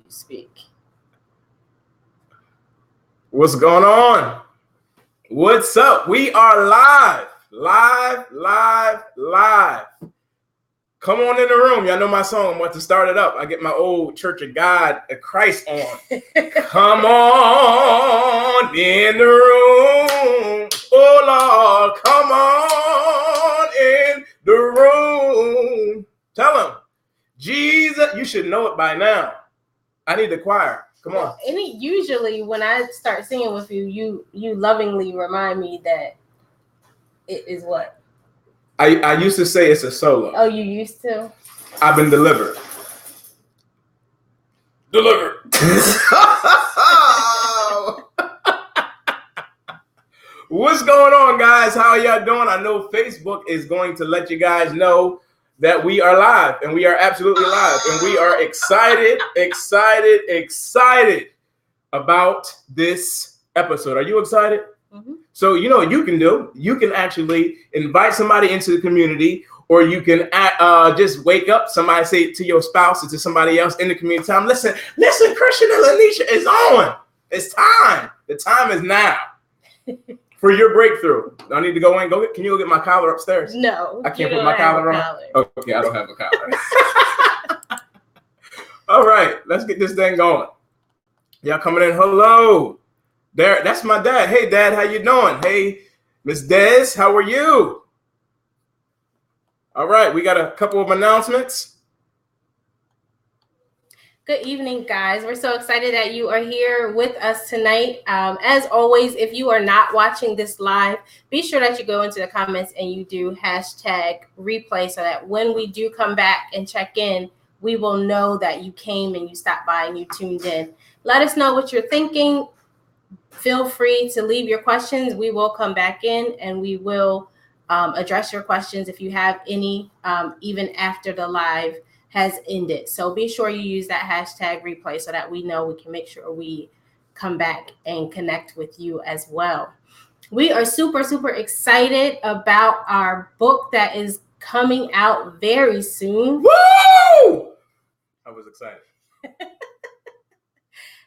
Speak. What's going on? What's up? We are live. Come on in the room. Y'all know my song. I'm about to start it up. I get my old Church of God Christ on. Come on in the room. Oh, Lord. Come on in the room. Tell them, Jesus, you should know it by now. I need the choir. Come on. Usually when I start singing with you, you lovingly remind me that it is what? I used to say it's a solo. Oh, you used to? I've been delivered. What's going on, guys? How y'all doing? I know Facebook is going to let you guys know that we are live, and we are absolutely live, and we are excited about this episode. Are you excited? Mm-hmm. So you know what you can do? You can actually invite somebody into the community, or you can just wake up somebody, say to your spouse or to somebody else in the community. Time, listen, Christian and Lanisha is on. It's time. The time is now for your breakthrough. I need to go in. Can you go get my collar upstairs? No, I can't put my collar on. Okay, I don't have a collar. All right, let's get this thing going. Y'all coming in? Hello. There, that's my dad. Hey, Dad, how you doing? Hey, Miss Des, how are you? All right, we got a couple of announcements. Good evening, guys. We're so excited that you are here with us tonight. As always, if you are not watching this live, be sure that you go into the comments and you do #replay so that when we do come back and check in, we will know that you came and you stopped by and you tuned in. Let us know what you're thinking. Feel free to leave your questions. We will come back in and we will address your questions if you have any, even after the live has ended. So be sure you use that #replay so that we know we can make sure we come back and connect with you as well. We are super excited about our book that is coming out very soon. Woo! I was excited.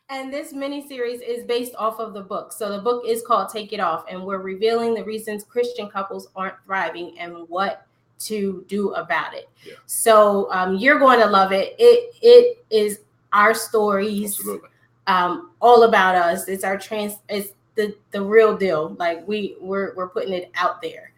And this mini-series is based off of the book. So the book is called Take It Off, and we're revealing the reasons Christian couples aren't thriving and what to do about it. Yeah. So you're going to love it. It is our stories, all about us. It's it's the real deal. Like we're putting it out there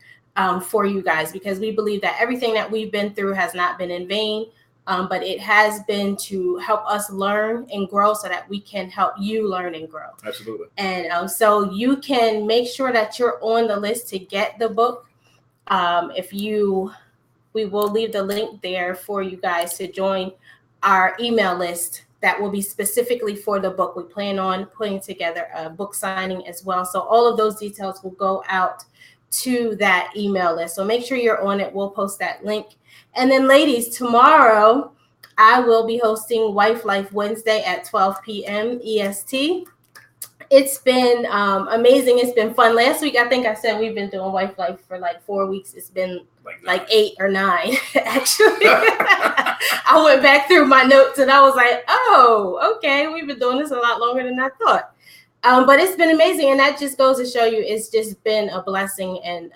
for you guys, because we believe that everything that we've been through has not been in vain. But it has been to help us learn and grow so that we can help you learn and grow. Absolutely. And so you can make sure that you're on the list to get the book. We will leave the link there for you guys to join our email list that will be specifically for the book. We plan on putting together a book signing as well. So all of those details will go out to that email list. So make sure you're on it. We'll post that link. And then, ladies, tomorrow I will be hosting Wife Life Wednesday at 12 p.m. EST. It's been amazing. It's been fun. Last week, I think I said we've been doing Wife Life for like 4 weeks. It's been like 8 or 9, actually. I went back through my notes and I was like, oh, okay, we've been doing this a lot longer than I thought. But it's been amazing. And that just goes to show you it's just been a blessing. And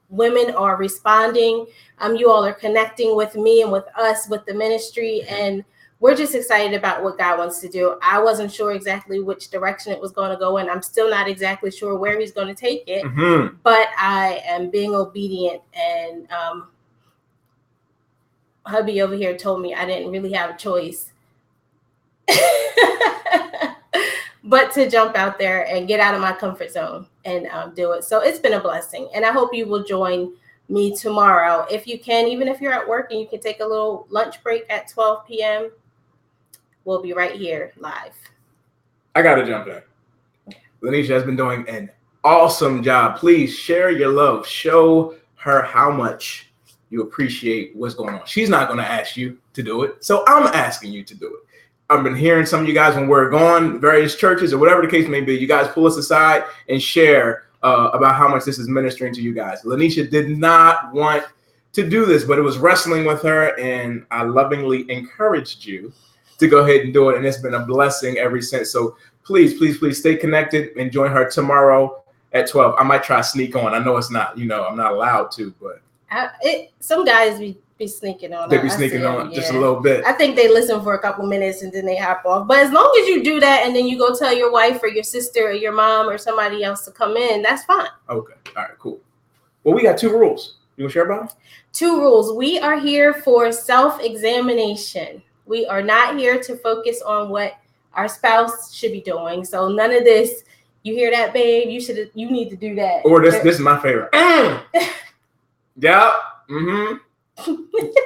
women are responding. You all are connecting with me and with us, with the ministry. And we're just excited about what God wants to do. I wasn't sure exactly which direction it was going to go in. I'm still not exactly sure where he's going to take it. Mm-hmm. But I am being obedient. And hubby over here told me I didn't really have a choice but to jump out there and get out of my comfort zone and do it. So it's been a blessing. And I hope you will join me tomorrow. If you can, even if you're at work and you can take a little lunch break at 12 p.m., we'll be right here live. I got to jump in. Lanisha has been doing an awesome job. Please share your love. Show her how much you appreciate what's going on. She's not going to ask you to do it, so I'm asking you to do it. I've been hearing some of you guys when we're gone, various churches or whatever the case may be, you guys pull us aside and share about how much this is ministering to you guys. Lanisha did not want to do this, but it was wrestling with her, and I lovingly encouraged you to go ahead and do it. And it's been a blessing ever since. So please, please, please stay connected and join her tomorrow at 12. I might try sneak on. I know it's not, I'm not allowed to, but some guys be sneaking on. They be sneaking on just a little bit. I think they listen for a couple minutes and then they hop off. But as long as you do that and then you go tell your wife or your sister or your mom or somebody else to come in, that's fine. Okay. All right, cool. Well, we got 2 rules. You want to share about them? 2 rules. We are here for self-examination. We are not here to focus on what our spouse should be doing. So none of this, you hear that, babe? You need to do that. Or this is my favorite. Yeah. Mm-hmm.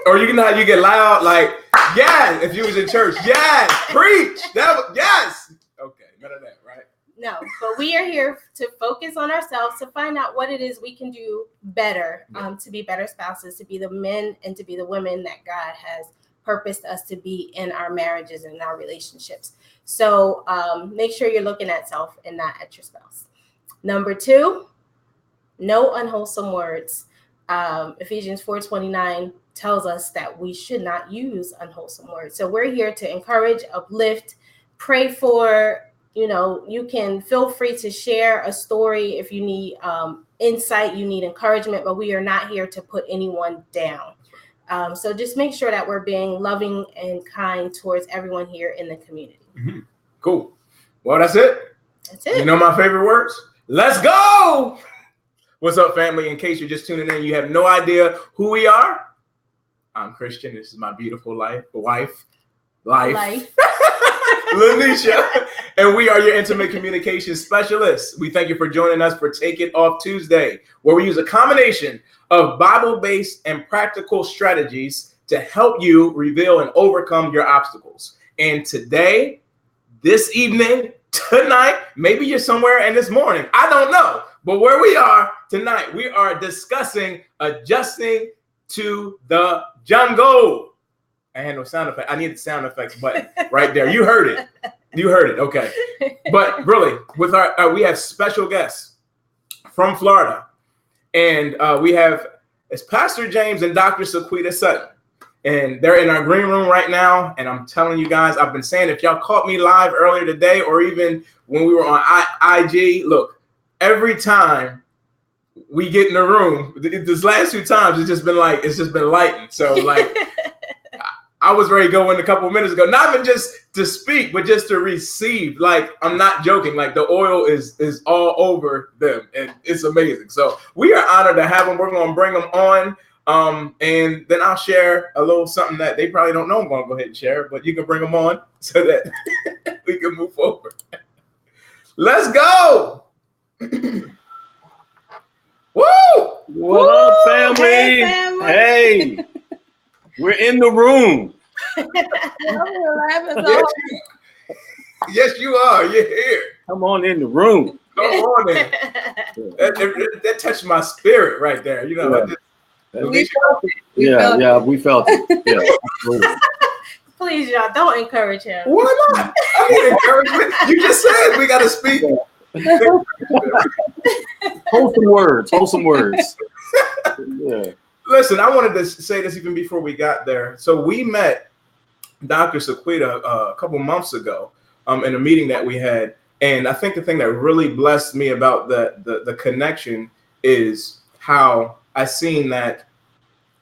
Or you get loud, like, yeah, if you was in church, yes, preach. Yes. Okay, none of that, right? No, but we are here to focus on ourselves, to find out what it is we can do better, to be better spouses, to be the men and to be the women that God has purposed us to be in our marriages and in our relationships. So make sure you're looking at self and not at your spouse. Number 2, no unwholesome words. Ephesians 4:29 tells us that we should not use unwholesome words. So we're here to encourage, uplift, pray for. You can feel free to share a story if you need insight, you need encouragement, but we are not here to put anyone down. So just make sure that we're being loving and kind towards everyone here in the community. Mm-hmm. Cool. Well, that's it. That's it. You know my favorite words? Let's go. What's up, family? In case you're just tuning in, you have no idea who we are. I'm Christian. This is my beautiful wife, Lanisha, and we are your intimate communication specialists. We thank you for joining us for Take It Off Tuesday, where we use a combination of Bible-based and practical strategies to help you reveal and overcome your obstacles. And today, this evening, tonight, maybe you're somewhere and this morning, I don't know. But where we are tonight, we are discussing adjusting to the jungle. I had no sound effect. I need the sound effects button right there. You heard it. Okay. But really, with our, we have special guests from Florida. And it's Pastor James and Dr. Sequeda Sutton. And they're in our green room right now. And I'm telling you guys, I've been saying, if y'all caught me live earlier today, or even when we were on IG, look, every time we get in the room, this last 2 times, it's just been lightened. So like, I was ready to go in a couple of minutes ago, not even just to speak, but just to receive. Like, I'm not joking. Like, the oil is all over them, and it's amazing. So we are honored to have them. We're going to bring them on, and then I'll share a little something that they probably don't know. I'm going to go ahead and share, but you can bring them on so that we can move forward. Let's go. Woo! What up, family? Hey, family. Hey, we're in the room. Yes, you are. You're here. Come on in the room. Come on in. That touched my spirit right there. We felt it. We felt it. Yeah, absolutely. Please, y'all, don't encourage him. Why not? I need encouragement. You just said we got to speak. Wholesome words. Yeah. Listen, I wanted to say this even before we got there. So we met Dr. Sequeda a couple months ago in a meeting that we had. And I think the thing that really blessed me about the connection is how I seen that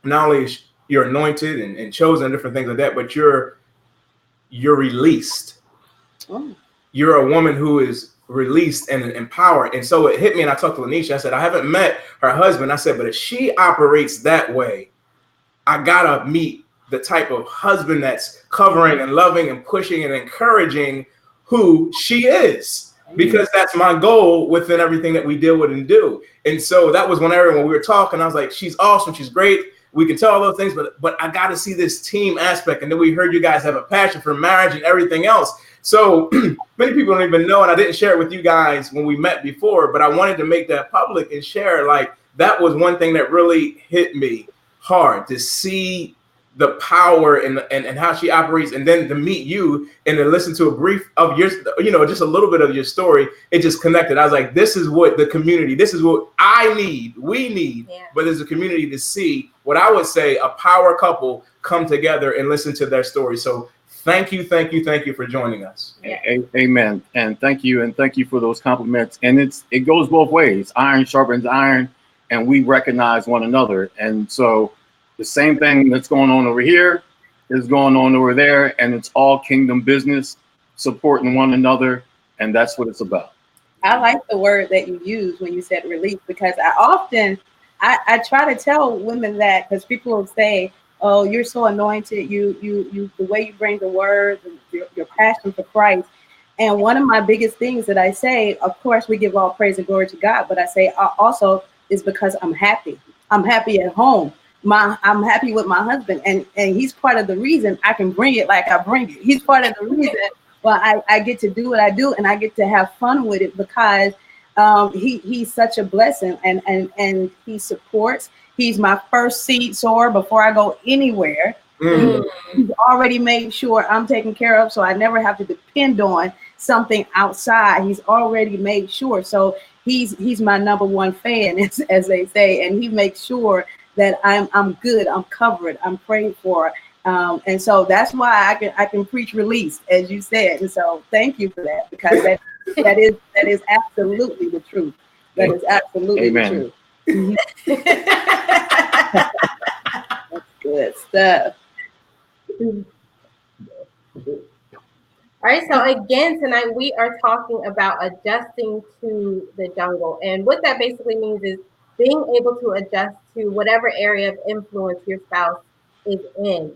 not only you're anointed and chosen and different things like that, but you're released. Oh. You're a woman who is released and empowered. And so it hit me, and I talked to Lanisha. I said, I haven't met her husband. I said, but if she operates that way, I gotta meet the type of husband that's covering and loving and pushing and encouraging who she is, because that's my goal within everything that we deal with and do. And so that was when we were talking, I was like, she's awesome, she's great, we can tell all those things, but I got to see this team aspect. And then we heard you guys have a passion for marriage and everything else. So many people don't even know, and I didn't share it with you guys when we met before, but I wanted to make that public and share. Like, that was one thing that really hit me hard, to see the power and how she operates, and then to meet you and to listen to a brief of your, just a little bit of your story, it just connected. I was like, this is what the community, this is what we need, but as a community to see what I would say a power couple come together and listen to their story. So thank you for joining us. Amen. And thank you for those compliments. And it goes both ways. Iron sharpens iron, and we recognize one another. And so the same thing that's going on over here is going on over there, and it's all kingdom business, supporting one another, and that's what it's about. I like the word that you use when you said release, because I try to tell women that, because people will say, oh, you're so anointed, you the way you bring the word, your passion for Christ. And one of my biggest things that I say, of course, we give all praise and glory to God, but I say also is because I'm happy. I'm happy at home. I'm happy with my husband, and he's part of the reason I can bring it like I bring it. He's part of the reason why I get to do what I do, and I get to have fun with it, because he's such a blessing, and he supports. He's my first seed sower before I go anywhere. He's already made sure I'm taken care of, so I never have to depend on something outside. He's already made sure. So he's my number one fan, as they say, and he makes sure that I'm good, I'm covered, I'm prayed for, and so that's why I can preach release, as you said. And so thank you for that, because that is absolutely the truth. That is absolutely Amen. the truth. That's good stuff. All right, so again, tonight we are talking about adjusting to the jungle. And what that basically means is being able to adjust to whatever area of influence your spouse is in.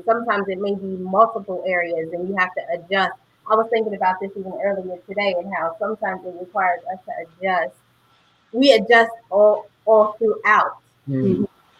Sometimes it may be multiple areas and you have to adjust. I was thinking about this even earlier today, and how sometimes it requires us to adjust. We adjust all throughout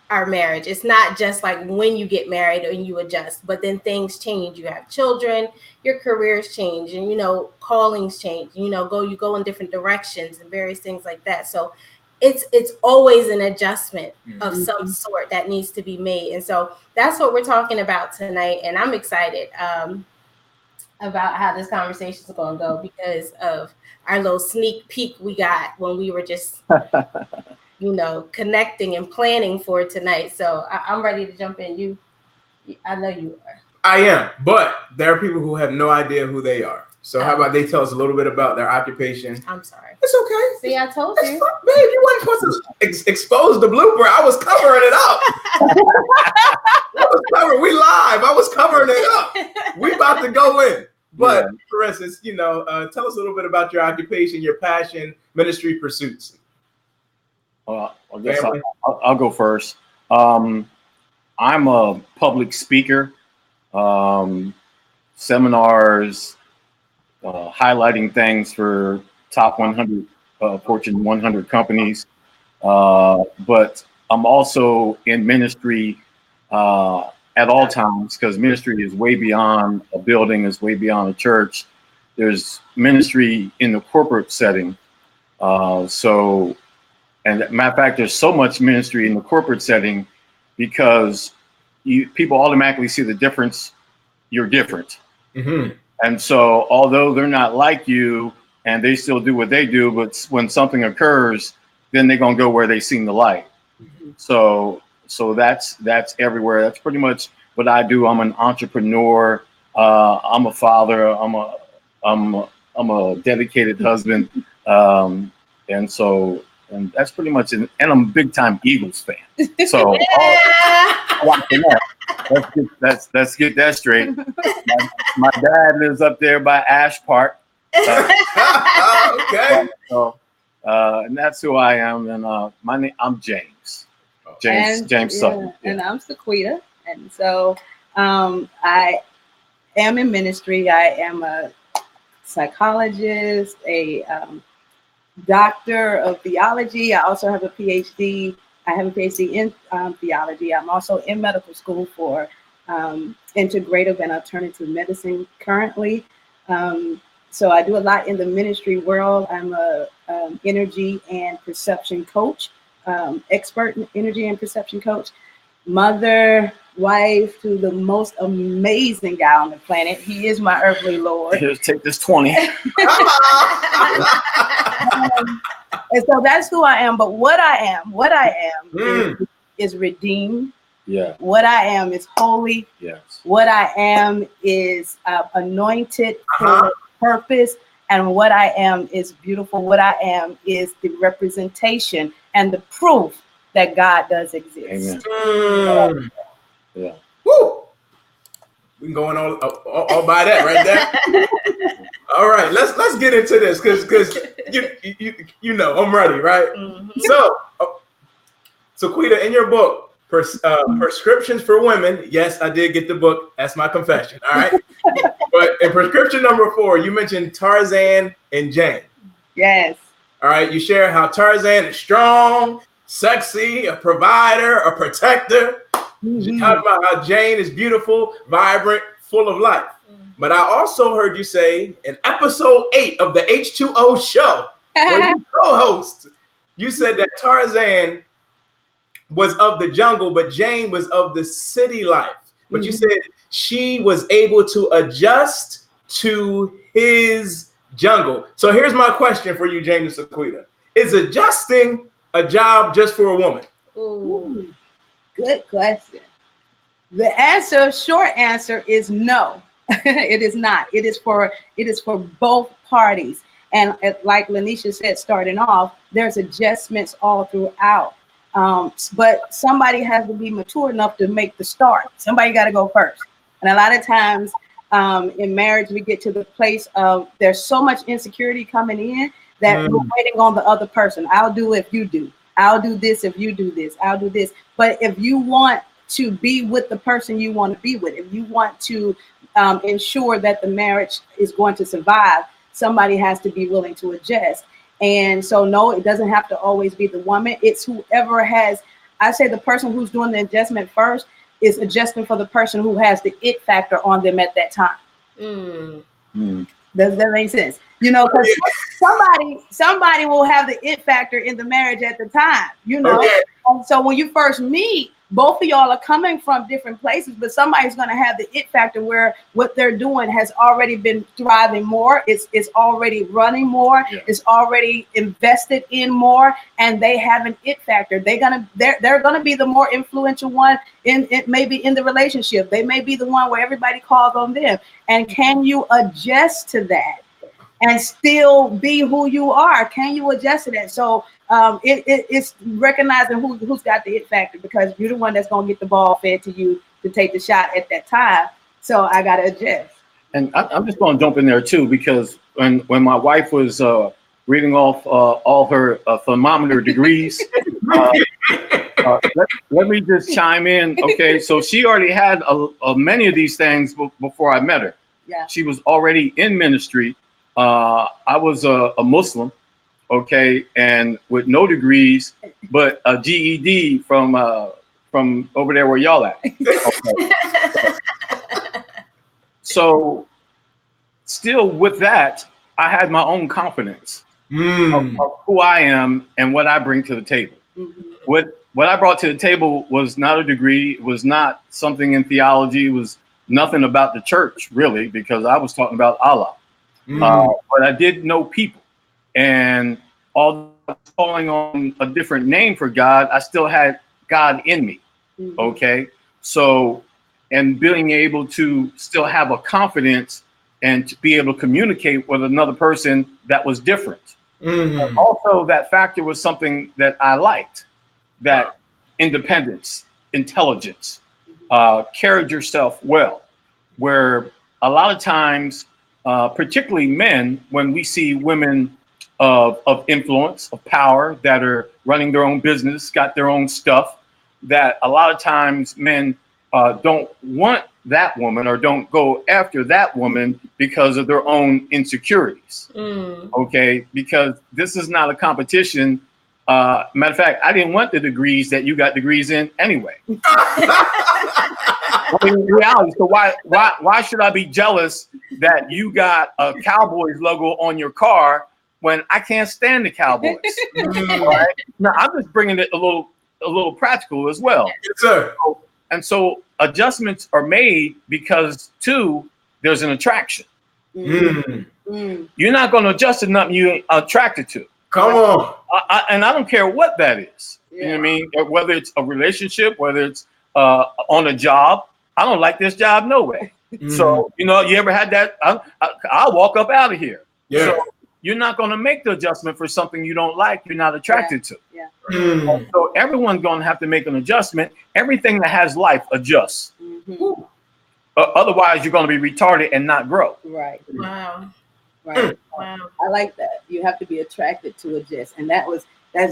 our marriage. It's not just like when you get married and you adjust, but then things change. You have children, your careers change, and callings change. You go in different directions and various things like that. So it's always an adjustment of some sort that needs to be made. And so that's what we're talking about tonight. And I'm excited about how this conversation is going to go, because of our little sneak peek we got when we were just connecting and planning for tonight. So I'm ready to jump in. I know you are. I am, but there are people who have no idea who they are. So how about they tell us a little bit about their occupation? I'm sorry. It's okay. See, I told you. Babe, you weren't supposed to expose the blooper. I was covering it up. We live. I was covering it up. We about to go in. But for instance, tell us a little bit about your occupation, your passion, ministry pursuits. I guess I'll go first. I'm a public speaker, seminars, highlighting things for top 100 Fortune 100 companies. But I'm also in ministry at all times, because ministry is way beyond a building, is way beyond a church. There's ministry in the corporate setting. And matter of fact, there's so much ministry in the corporate setting because people automatically see the difference. You're different. And so although they're not like you and they still do what they do, but when something occurs, then they're going to go where they seen the light. So that's everywhere. That's pretty much what I do. I'm an entrepreneur. I'm a father. I'm a dedicated husband. And that's pretty much it. And I'm a big time Eagles fan. So let's get that straight. My dad lives up there by Ash Park. Okay. And that's who I am. And my name, I'm James. James Sutton. Yeah. And I'm Sequeda. And so I am in ministry. I am a psychologist, a doctor of theology. I also have a PhD. I have a PhD in theology. I'm also in medical school for integrative and alternative medicine currently. So I do a lot in the ministry world. I'm a energy and perception coach, expert in energy and perception coach, mother, wife to the most amazing guy on the planet. He is my earthly Lord. Here, take this 20. And so that's who I am. But what I am is redeemed. Yeah. What I am is holy. Yes. What I am is anointed for purpose. And what I am is beautiful. What I am is the representation and the proof that God does exist. Amen. Yeah. Woo! We can go on all by that right there. All right, let's get into this because you know I'm ready, right? Mhm. So, Sequeda, in your book, Prescriptions for Women, yes, I did get the book. That's my confession. All right, but in prescription number 4, you mentioned Tarzan and Jane. Yes. All right, you share how Tarzan is strong, sexy, a provider, a protector. You talk about how Jane is beautiful, vibrant, full of life. But I also heard you say in episode 8 of the H2O show, where you co-host, you said that Tarzan was of the jungle, but Jane was of the city life. But you said she was able to adjust to his jungle. So here's my question for you, James and Sequeda. Is adjusting a job just for a woman? Ooh, good question. The short answer is no. It is not. It is for both parties. And like Lanisha said, starting off, there's adjustments all throughout. But somebody has to be mature enough to make the start. Somebody got to go first. And a lot of times in marriage, we get to the place of there's so much insecurity coming in that we're waiting on the other person. I'll do if you do. I'll do this if you do this. I'll do this. But if you want to be with the person you want to be with, if you want to ensure that the marriage is going to survive, somebody has to be willing to adjust. And so, no, it doesn't have to always be the woman. It's whoever has, I say the person who's doing the adjustment first is adjusting for the person who has the it factor on them at that time. Does that make sense? You know, because somebody will have the it factor in the marriage at the time, you know. Okay. And so when you first meet, both of y'all are coming from different places, but somebody's going to have the it factor where what they're doing has already been thriving more. It's already running more. Yeah. It's already invested in more, and they have an it factor. They're gonna be the more influential one in maybe in the relationship. They may be the one where everybody calls on them. And can you adjust to that and still be who you are? Can you adjust to that? So it's recognizing who's got the it factor, because you're the one that's going to get the ball fed to you to take the shot at that time. So I got to adjust. And I'm just going to jump in there too, because when my wife was reading off all her thermometer degrees, let me just chime in. Okay, so she already had many of these things before I met her. Yeah. She was already in ministry. I was a Muslim, okay, and with no degrees, but a GED from over there where y'all at. Okay. So still with that, I had my own confidence of who I am and what I bring to the table. What I brought to the table was not a degree, it was not something in theology, it was nothing about the church, really, because I was talking about Allah. But I did know people, and although I was calling on a different name for God, I still had God in me. Okay, so, and being able to still have a confidence and to be able to communicate with another person that was different. Also, that factor was something that I liked, that independence, intelligence, carried yourself well, where a lot of times, particularly men, when we see women of influence, of power, that are running their own business, got their own stuff, that a lot of times men don't want that woman or don't go after that woman because of their own insecurities. Okay, because this is not a competition. Matter of fact, I didn't want the degrees that you got degrees in anyway. I mean, in reality, so why should I be jealous that you got a Cowboys logo on your car when I can't stand the Cowboys? All right? Now I'm just bringing it a little practical as well. Yes, sir. So And so adjustments are made because there's an attraction. You're not going to adjust to nothing you're attracted to. Come on. And I don't care what that is. You know what I mean? Whether it's a relationship, whether it's on a job. I don't like this job, no way. So, you ever had that? I'll walk up out of here. Yeah. So you're not going to make the adjustment for something you don't like, you're not attracted to. Yeah. So everyone's going to have to make an adjustment. Everything that has life adjusts. Otherwise, you're going to be retarded and not grow. Right. Wow. Right. Wow. I like that. You have to be attracted to adjust, and that's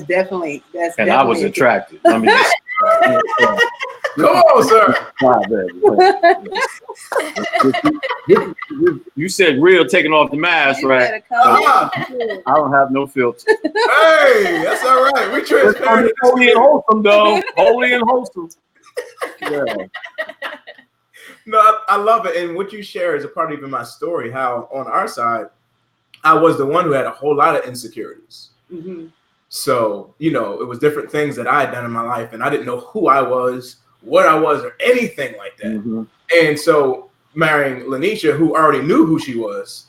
definitely. And I was attracted. Let me just, Come on, sir. You said real taking off the mask, right? I don't have no filter. Hey, that's all right. We transparent. Holy and wholesome, though. Holy and wholesome. Yeah. No, I love it. And what you share is a part of even my story, how on our side, I was the one who had a whole lot of insecurities. So, it was different things that I had done in my life, and I didn't know who I was, what I was, or anything like that. And so marrying Lanisha, who already knew who she was,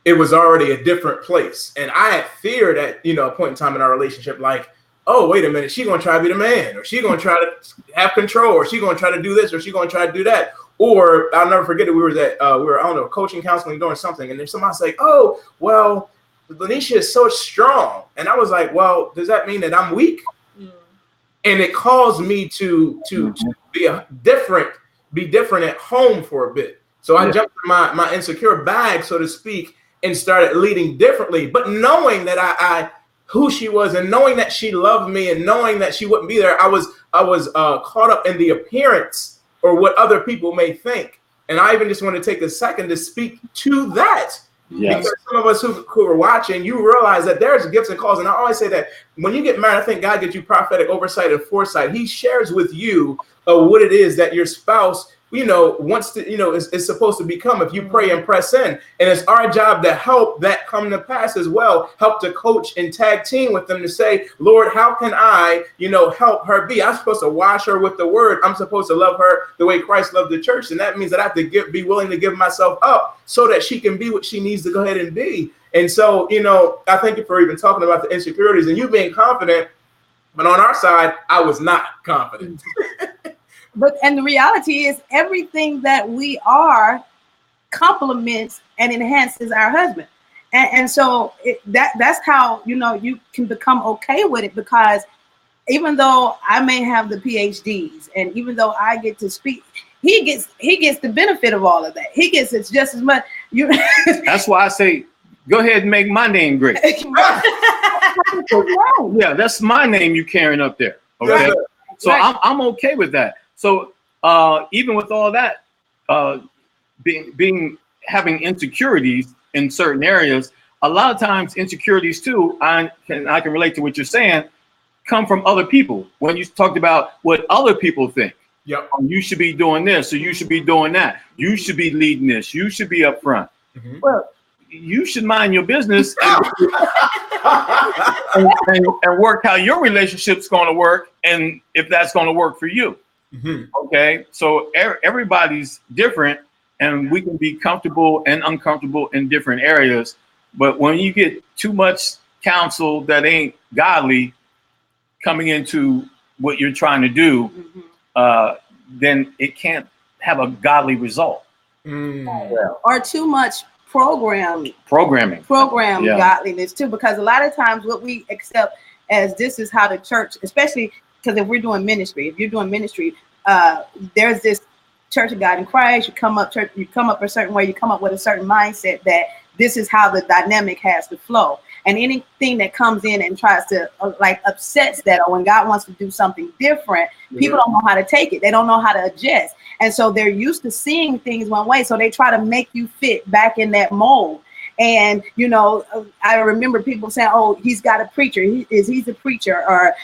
it was already a different place. And I had feared at, a point in time in our relationship, like, oh, wait a minute, she's going to try to be the man, or she's going to try to have control, or she's going to try to do this, or she's going to try to do that. Or I'll never forget that we were, I don't know, coaching, counseling, doing something. And then somebody's like, oh, well, Lanisha is so strong. And I was like, well, does that mean that I'm weak? And it caused me to be different at home for a bit. So I jumped in my insecure bag, so to speak, and started leading differently. But knowing that I who she was, and knowing that she loved me, and knowing that she wouldn't be there, I was caught up in the appearance or what other people may think. And I even just want to take a second to speak to that. Yes. Because some of us who are watching, you realize that there's gifts and calls. And I always say that when you get married, I think God gives you prophetic oversight and foresight. He shares with you what it is that your spouse, wants to, is supposed to become if you pray and press in. And it's our job to help that come to pass as well. Help to coach and tag team with them to say, Lord, how can I, help her be? I'm supposed to wash her with the word. I'm supposed to love her the way Christ loved the church. And that means that I have to be willing to give myself up so that she can be what she needs to go ahead and be. And so, I thank you for even talking about the insecurities and you being confident. But on our side, I was not confident. And the reality is everything that we are complements and enhances our husband. And so that's how, you can become okay with it, because even though I may have the PhDs and even though I get to speak, he gets the benefit of all of that. He gets it just as much. That's why I say, go ahead and make my name great. Yeah, that's my name you carrying up there. Okay. So I'm okay with that. So even with all that, having insecurities in certain areas, a lot of times insecurities too, I can relate to what you're saying, come from other people. When you talked about what other people think, you should be doing this, or you should be doing that, you should be leading this, you should be up front. Well, you should mind your business and work how your relationship's going to work, and if that's going to work for you. Okay, so everybody's different, and we can be comfortable and uncomfortable in different areas. But when you get too much counsel that ain't godly coming into what you're trying to do, then it can't have a godly result. Or too much programming godliness too, because a lot of times what we accept as this is how the church, especially because if you're doing ministry, there's this Church of God in Christ. You come up a certain way, you come up with a certain mindset that this is how the dynamic has to flow. And anything that comes in and tries to upsets that, or when God wants to do something different, people don't know how to take it. They don't know how to adjust. And so they're used to seeing things one way. So they try to make you fit back in that mold. And, I remember people saying, oh, he's got a preacher. He's a preacher. Or,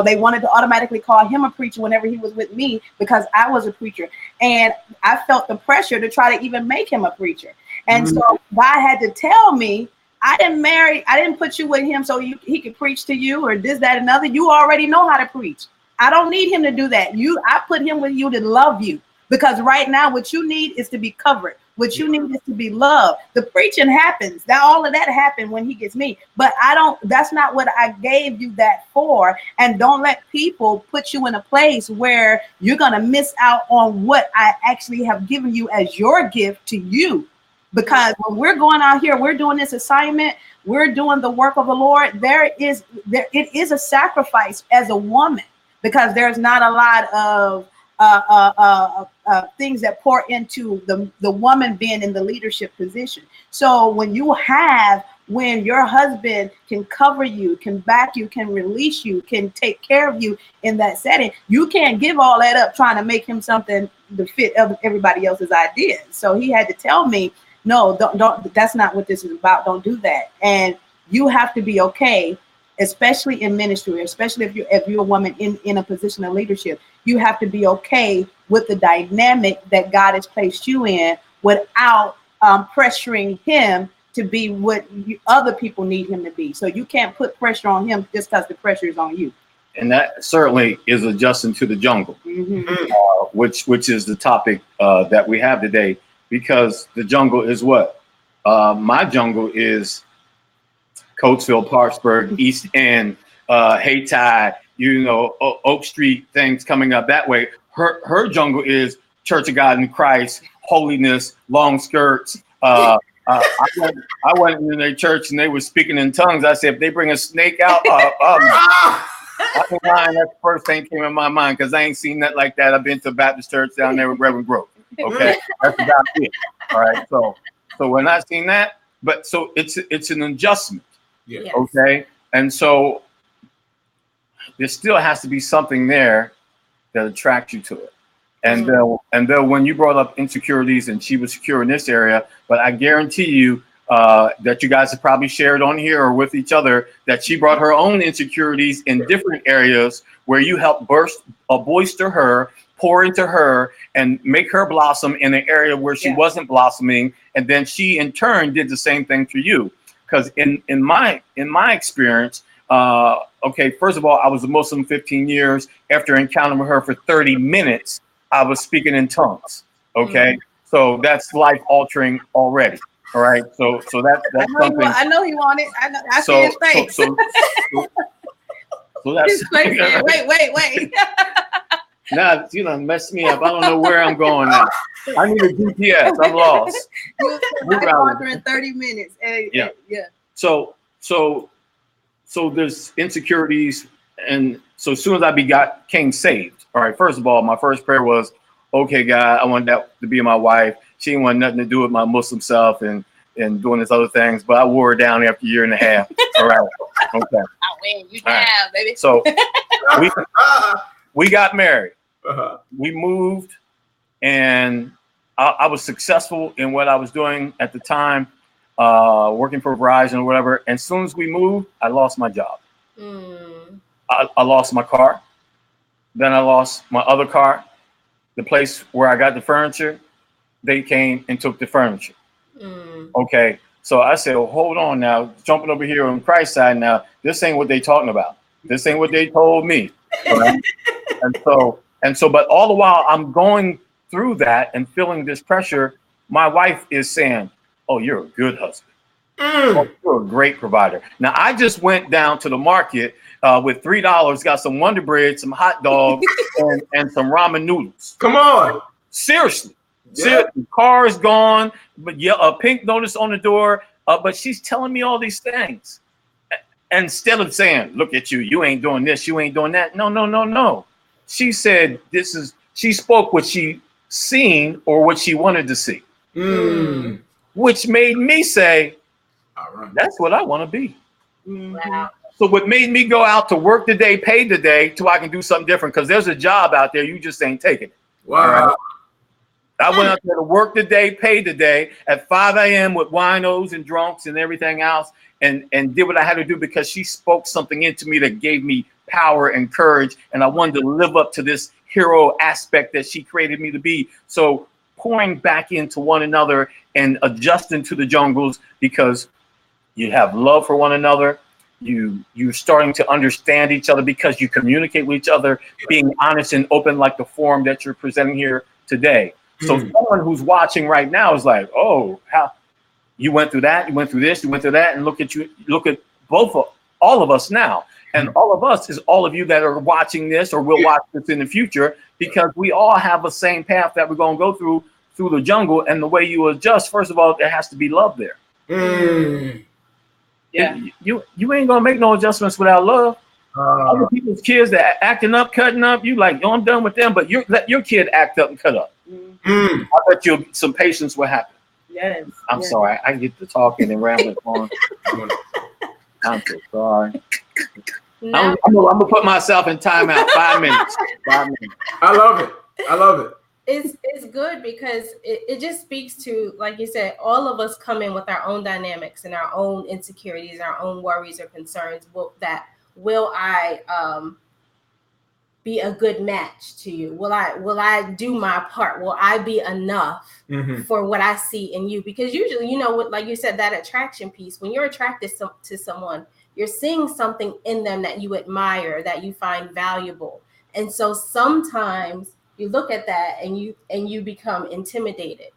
they wanted to automatically call him a preacher whenever he was with me because I was a preacher. And I felt the pressure to try to even make him a preacher. And so God had to tell me, I didn't put you with him so he could preach to you or this, that, and other. You already know how to preach. I don't need him to do that. I put him with you to love you, because right now what you need is to be covered. What you need is to be loved. The preaching happens. All of that happened when he gets me. But that's not what I gave you that for. And don't let people put you in a place where you're going to miss out on what I actually have given you as your gift to you. Because when we're going out here, we're doing this assignment, we're doing the work of the Lord. It is a sacrifice as a woman, because there's not a lot of things that pour into the woman being in the leadership position. So when your husband can cover you, can back you, can release you, can take care of you in that setting, you can't give all that up trying to make him something to fit everybody else's ideas. So he had to tell me, no, don't, that's not what this is about. Don't do that. And you have to be okay, especially in ministry, especially if you're a woman in a position of leadership. You have to be okay with the dynamic that God has placed you in, without pressuring him to be what other people need him to be. So you can't put pressure on him just because the pressure is on you. And that certainly is adjusting to the jungle, which is the topic that we have today, because the jungle is what? My jungle is Coatesville, Parksburg, East End, Haytide, Oak Street, things coming up that way. Her jungle is Church of God in Christ, holiness, long skirts. I went into their church and they were speaking in tongues. I said, if they bring a snake out, I'm lying. That's the first thing came in my mind, because I ain't seen that like that. I've been to a Baptist church down there with Reverend Grove. Okay, that's about it. All right, so we're not seeing that, but so it's an adjustment. Yeah. Yes. Okay, and so there still has to be something there that attracts you to it. And then when you brought up insecurities, and she was secure in this area, but I guarantee you that you guys have probably shared on here or with each other that she brought her own insecurities in different areas where you helped bolster her, pour into her, and make her blossom in an area where she wasn't blossoming. And then she in turn did the same thing for you. Because in my experience, okay, first of all, I was a Muslim 15 years. After encountering her for 30 minutes, I was speaking in tongues. Okay, so that's life altering already. All right, so that's something. I know he wanted. I see his face. So that's His face said, wait. Now you messed me up. I don't know where I'm going now. I need a GPS. I'm lost. In 30 minutes. Yeah. So there's insecurities, and so as soon as I became saved. All right. First of all, my first prayer was, okay, God, I want that to be my wife. She didn't want nothing to do with my Muslim self and doing this other things, but I wore her down after a year and a half. All right. Okay. I win. You down, baby. So we got married. Uh-huh. We moved, and I was successful in what I was doing at the time, working for Verizon or whatever. And as soon as we moved, I lost my job. I lost my car. Then I lost my other car. The place where I got the furniture, they came and took the furniture. Okay. So I said, well, hold on now, jumping over here on Christ's side now. This ain't what they talking about. This ain't what they told me. Right? And so, but all the while I'm going through that and feeling this pressure, my wife is saying, oh, you're a good husband. Oh, you're a great provider. Now, I just went down to the market with $3, got some Wonder Bread, some hot dogs, and some ramen noodles. Come on. Seriously. Yeah. Seriously. Car is gone, but a pink notice on the door. But she's telling me all these things. Instead of saying, look at you, you ain't doing this, you ain't doing that. No. She said she spoke what she seen or what she wanted to see. Which made me say, all right, that's what I want to be. Wow. So what made me go out to work today, pay today, till I can do something different, because there's a job out there, you just ain't taking it. Wow. Right? I went out there to work today, pay today at 5 a.m. with winos and drunks and everything else, and did what I had to do because she spoke something into me that gave me power and courage, and I wanted to live up to this hero aspect that she created me to be. So pouring back into one another and adjusting to the jungles, because you have love for one another, you're starting to understand each other because you communicate with each other, being honest and open like the forum that you're presenting here today. So someone who's watching right now is like, oh, how you went through that, you went through this, you went through that, and look at all of us now. And all of us is all of you that are watching this or will watch this in the future, because we all have the same path that we're going to go through the jungle. And the way you adjust, first of all, there has to be love there. Yeah. You ain't going to make no adjustments without love. Other people's kids that acting up, cutting up, you like, yo, I'm done with them, but let your kid act up and cut up. I bet you some patience will happen. Yes. I'm sorry. I get to talking and rambling on. I'm so sorry. No. I'm gonna put myself in timeout. 5 minutes. 5 minutes. I love it. It's good because it just speaks to, like you said, all of us come in with our own dynamics and our own insecurities, our own worries or concerns. Will I be a good match to you? Will I do my part? Will I be enough for what I see in you? Because usually, you know, like you said, that attraction piece, when you're attracted to someone, you're seeing something in them that you admire, that you find valuable. And so sometimes you look at that and you become intimidated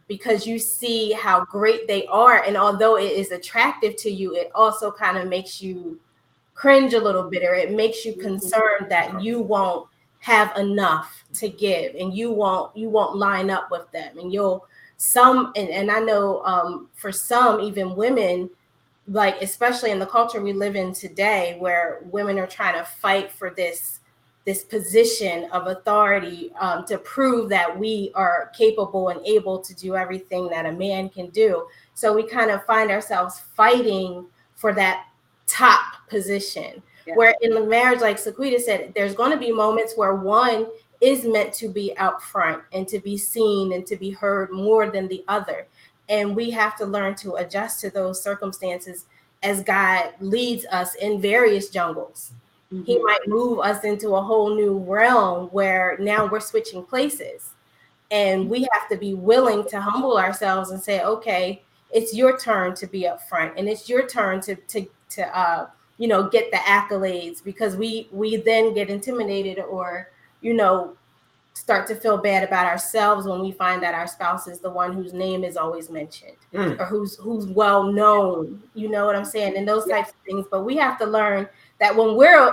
because you see how great they are. And although it is attractive to you, it also kind of makes you cringe a little bit, or it makes you concerned that you won't have enough to give, and you won't line up with them, and and I know for some, even women, like especially in the culture we live in today, where women are trying to fight for this position of authority, to prove that we are capable and able to do everything that a man can do. So we kind of find ourselves fighting for that top position. Where in the marriage, like Sequeda said, there's going to be moments where one is meant to be out front and to be seen and to be heard more than the other. And we have to learn to adjust to those circumstances as God leads us in various jungles. He might move us into a whole new realm where now we're switching places. And we have to be willing to humble ourselves and say, okay, it's your turn to be up front, and it's your turn to get the accolades, because we then get intimidated, or start to feel bad about ourselves when we find that our spouse is the one whose name is always mentioned, or who's well known. You know what I'm saying? And those types of things. But we have to learn that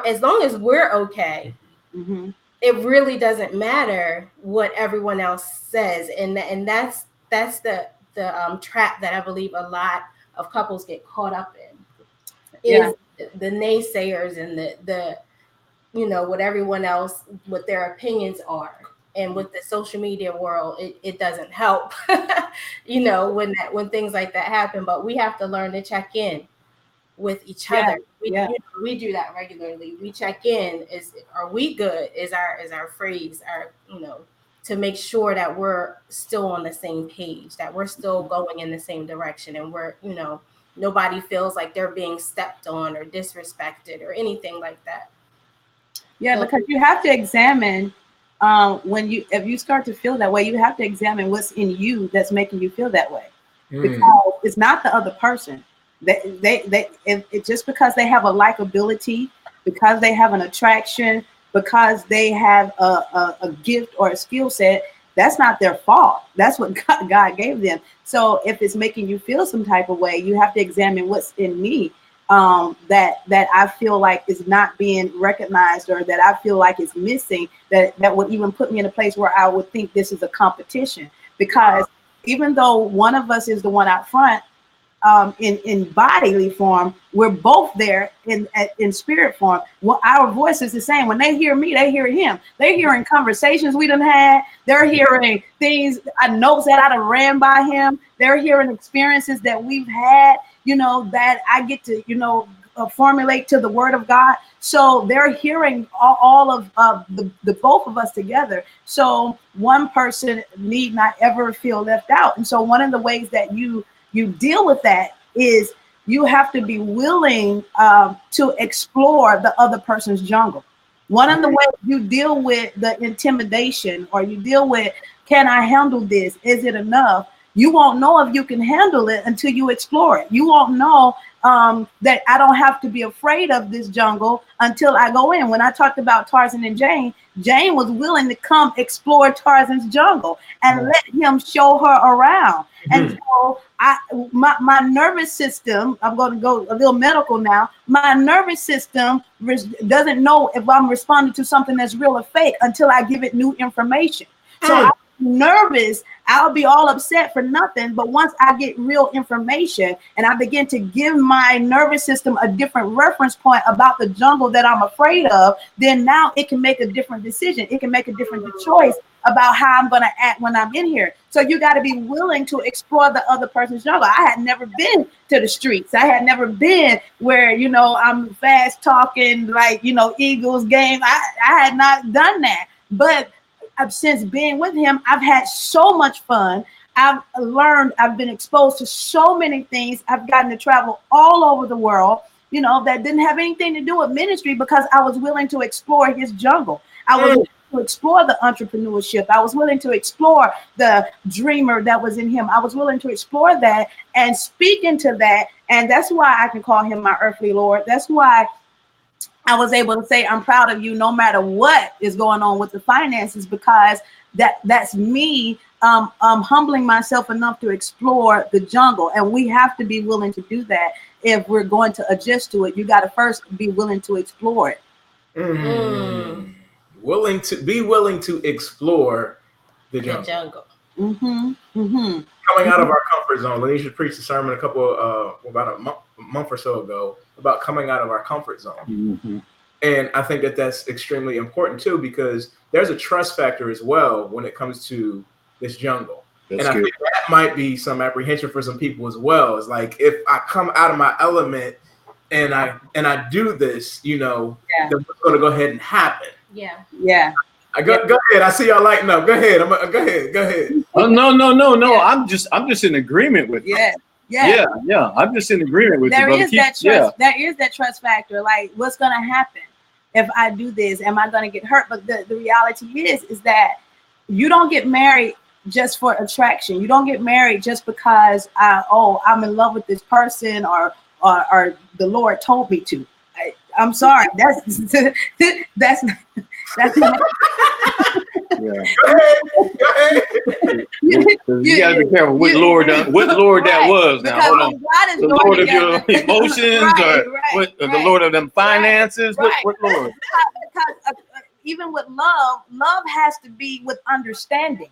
as long as we're okay, it really doesn't matter what everyone else says. And that's the trap that I believe a lot of couples get caught up in, is the naysayers and the what everyone else, what their opinions are. And with the social media world, it doesn't help, when things like that happen. But we have to learn to check in with each other. We do that regularly. We check in. Are we good? Is our phrase, to make sure that we're still on the same page, that we're still going in the same direction, and we're, nobody feels like they're being stepped on or disrespected or anything like that. Yeah, because you have to examine if you start to feel that way, you have to examine what's in you that's making you feel that way, because it's not the other person. It's just because they have a likability, because they have an attraction, because they have a gift or a skill set. That's not their fault. That's what God gave them. So if it's making you feel some type of way, you have to examine what's in me that I feel like is not being recognized, or that I feel like is missing, that would even put me in a place where I would think this is a competition. Because even though one of us is the one out front, in bodily form, we're both there in spirit form. Well, our voice is the same. When they hear me, they hear him. They're hearing conversations we done had. They're hearing things, notes that I done ran by him. They're hearing experiences that we've had, that I get to, formulate to the word of God. So they're hearing all of the both of us together. So one person need not ever feel left out. And so one of the ways that you deal with that is you have to be willing to explore the other person's jungle. One of the ways you deal with the intimidation, or you deal with, can I handle this? Is it enough? You won't know if you can handle it until you explore it. You won't know that I don't have to be afraid of this jungle until I go in. When I talked about Tarzan and Jane, Jane was willing to come explore Tarzan's jungle and let him show her around. And so my nervous system, I'm going to go a little medical now. My nervous system doesn't know if I'm responding to something that's real or fake until I give it new information. So I'm nervous. I'll be all upset for nothing. But once I get real information and I begin to give my nervous system a different reference point about the jungle that I'm afraid of, then now it can make a different decision. It can make a different choice about how I'm going to act when I'm in here. So you got to be willing to explore the other person's jungle. I had never been to the streets. I had never been where, you know, I'm fast talking, like, you know, Eagles game. I had not done that. But since being with him, I've had so much fun. I've learned, I've been exposed to so many things. I've gotten to travel all over the world, you know, that didn't have anything to do with ministry because I was willing to explore his jungle. I was willing to explore the entrepreneurship. I was willing to explore the dreamer that was in him. I was willing to explore that and speak into that. And that's why I can call him my earthly Lord. That's why I was able to say, I'm proud of you no matter what is going on with the finances, because that's me humbling myself enough to explore the jungle. And we have to be willing to do that. If we're going to adjust to it, you got to first be willing to explore it. Willing to explore the jungle. Coming out of our comfort zone. Lanisha preached a sermon about a month or so ago about coming out of our comfort zone. And I think that's extremely important too, because there's a trust factor as well when it comes to this jungle. I think that might be some apprehension for some people as well. It's like, if I come out of my element and I do this, you know, then what's going to go ahead and happen? Yeah. Go ahead. I see y'all lighting up. Go ahead. Go ahead. Oh, no. Yeah. I'm just in agreement with you. Yeah. I'm just in agreement with you. There is that trust. There is that trust factor. Like, what's going to happen if I do this? Am I going to get hurt? But the reality is that you don't get married just for attraction. You don't get married just because I'm in love with this person or the Lord told me to. I'm sorry. That's not. Yeah. Go ahead. You gotta be careful what Lord that was now. Hold on. The Lord of your emotions, the Lord of them finances. What Lord? Because even with love has to be with understanding.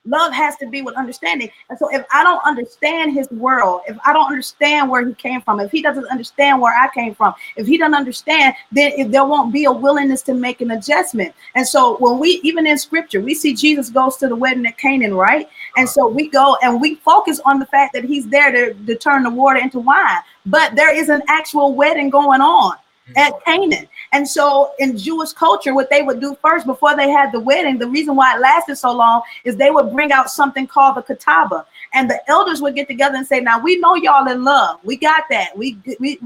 Love has to be with understanding. And so if I don't understand his world, if I don't understand where he came from, if he doesn't understand where I came from, if he doesn't understand, then if there won't be a willingness to make an adjustment. And so when even in scripture, we see Jesus goes to the wedding at Canaan, right? And so we go and we focus on the fact that he's there to turn the water into wine. But there is an actual wedding going on at Canaan. And so in Jewish culture, what they would do first before they had the wedding, the reason why it lasted so long is they would bring out something called the ketaba. And the elders would get together and say, now we know y'all in love. We got that. We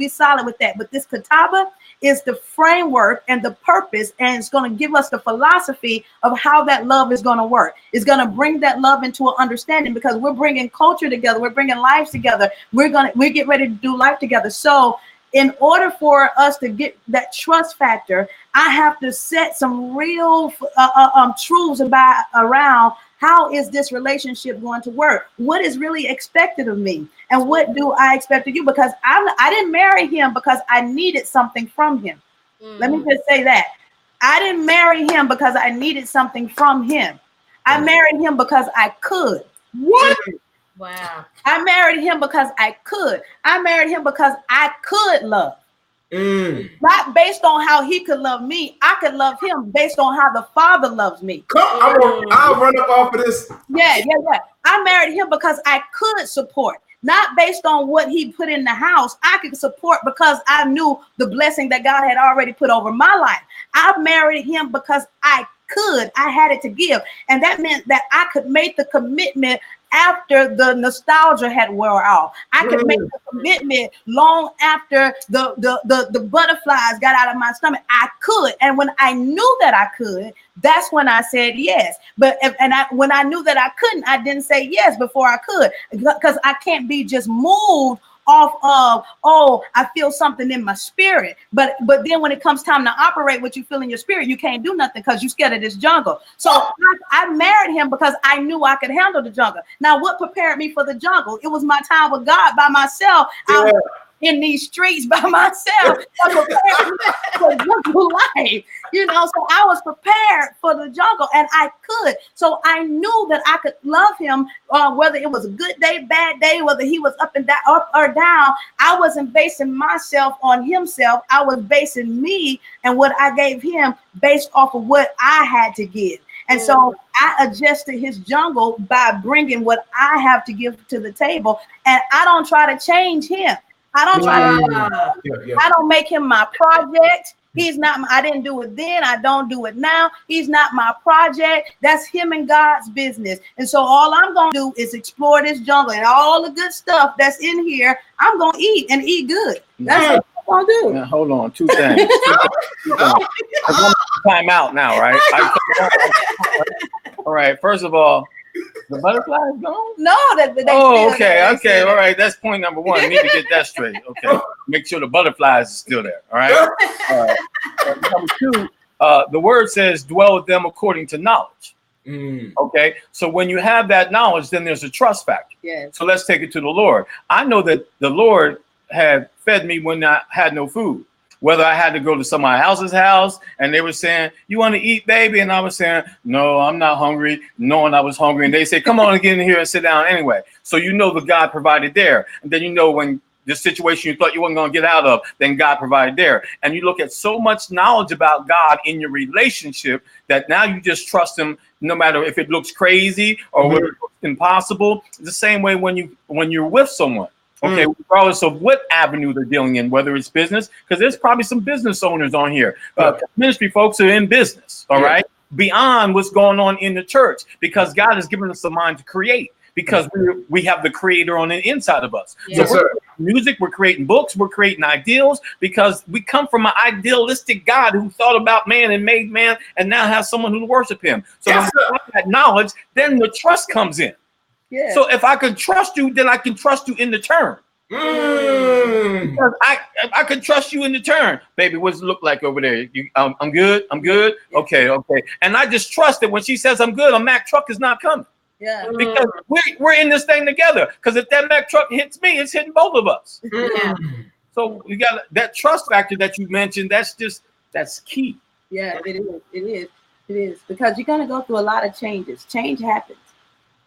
solid with that. But this ketaba is the framework and the purpose, and it's going to give us the philosophy of how that love is going to work. It's going to bring that love into an understanding, because we're bringing culture together. We're bringing lives together. We're get ready to do life together. So in order for us to get that trust factor, I have to set some real truths around how is this relationship going to work? What is really expected of me? And what do I expect of you? Because I didn't marry him because I needed something from him. Let me just say that. I didn't marry him because I needed something from him. I married him because I could. What? Wow. I married him because I could. I married him because I could love. Not based on how he could love me. I could love him based on how the Father loves me. I'll run up off of this. Yeah. I married him because I could support. Not based on what he put in the house. I could support because I knew the blessing that God had already put over my life. I married him because I could. I had it to give. And that meant that I could make the commitment after the nostalgia had wore off. I could make the commitment long after the butterflies got out of my stomach. I could. And when I knew that I could, that's when I said yes. But when I knew that I couldn't, I didn't say yes before I could, because I can't be just moved off of, oh, I feel something in my spirit. But then when it comes time to operate what you feel in your spirit, you can't do nothing because you're scared of this jungle. So I married him because I knew I could handle the jungle. Now, what prepared me for the jungle? It was my time with God by myself. Yeah. In these streets by myself, for jungle life, you know. So I was prepared for the jungle, and I could. So I knew that I could love him, whether it was a good day, bad day, whether he was up and down, up or down. I wasn't basing myself on himself. I was basing me and what I gave him based off of what I had to give. And so I adjusted his jungle by bringing what I have to give to the table, and I don't try to change him. I don't try to. I don't make him my project. He's not. I didn't do it then. I don't do it now. He's not my project. That's him and God's business. And so all I'm gonna do is explore this jungle and all the good stuff that's in here. I'm gonna eat and eat good. That's what I'm gonna do. Now, hold on, two things. Time out now, right? All right. First of all, the butterfly is gone? No, Okay. All right. That's point number one. I need to get that straight. Okay. Make sure the butterflies is still there. All right. Number two, the word says, dwell with them according to knowledge. Okay. So when you have that knowledge, then there's a trust factor. Yes. So let's take it to the Lord. I know that the Lord had fed me when I had no food. Whether I had to go to somebody else's house and they were saying, you want to eat, baby? And I was saying, no, I'm not hungry, knowing I was hungry. And they say, come on and get in here and sit down anyway. So you know the God provided there. And then you know when the situation you thought you weren't going to get out of, then God provided there. And you look at so much knowledge about God in your relationship that now you just trust him no matter if it looks crazy or whether it looks impossible. It's the same way when you're with someone. Okay, regardless of what avenue they're dealing in, whether it's business, because there's probably some business owners on here. Ministry folks are in business, all right, beyond what's going on in the church, because God has given us a mind to create, because we have the creator on the inside of us. Yes, so we're creating music, we're creating books, we're creating ideals, because we come from an idealistic God who thought about man and made man and now has someone who worship him. So when we have that knowledge, then the trust comes in. Yeah. So if I can trust you, then I can trust you in the turn. Because I can trust you in the turn. Baby, what's it look like over there? I'm good. I'm good. Okay. And I just trust that when she says I'm good, a Mack truck is not coming. Yeah. Because we're in this thing together. Because if that Mack truck hits me, it's hitting both of us. Yeah. So you got that trust factor that you mentioned. That's key. Yeah, it is. Because you're gonna go through a lot of changes. Change happens.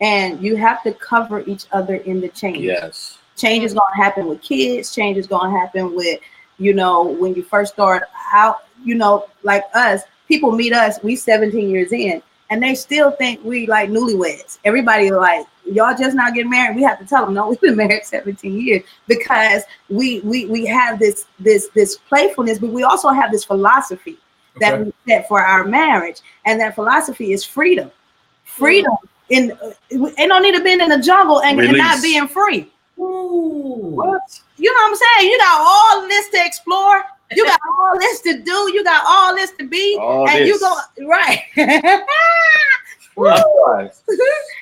And you have to cover each other in the change. Yes. Change is going to happen with kids. Change is going to happen with, when you first start out, like us, people meet us, we 17 years in, and they still think we like newlyweds. Everybody like, y'all just not getting married. We have to tell them, no, we've been married 17 years because we have this playfulness, but we also have this philosophy that we set for our marriage. And that philosophy is freedom. Freedom. Ain't no need to be in the jungle and not being free. Ooh. What? You know what I'm saying? You got all this to explore. You got all this to do. You got all this to be. You go right.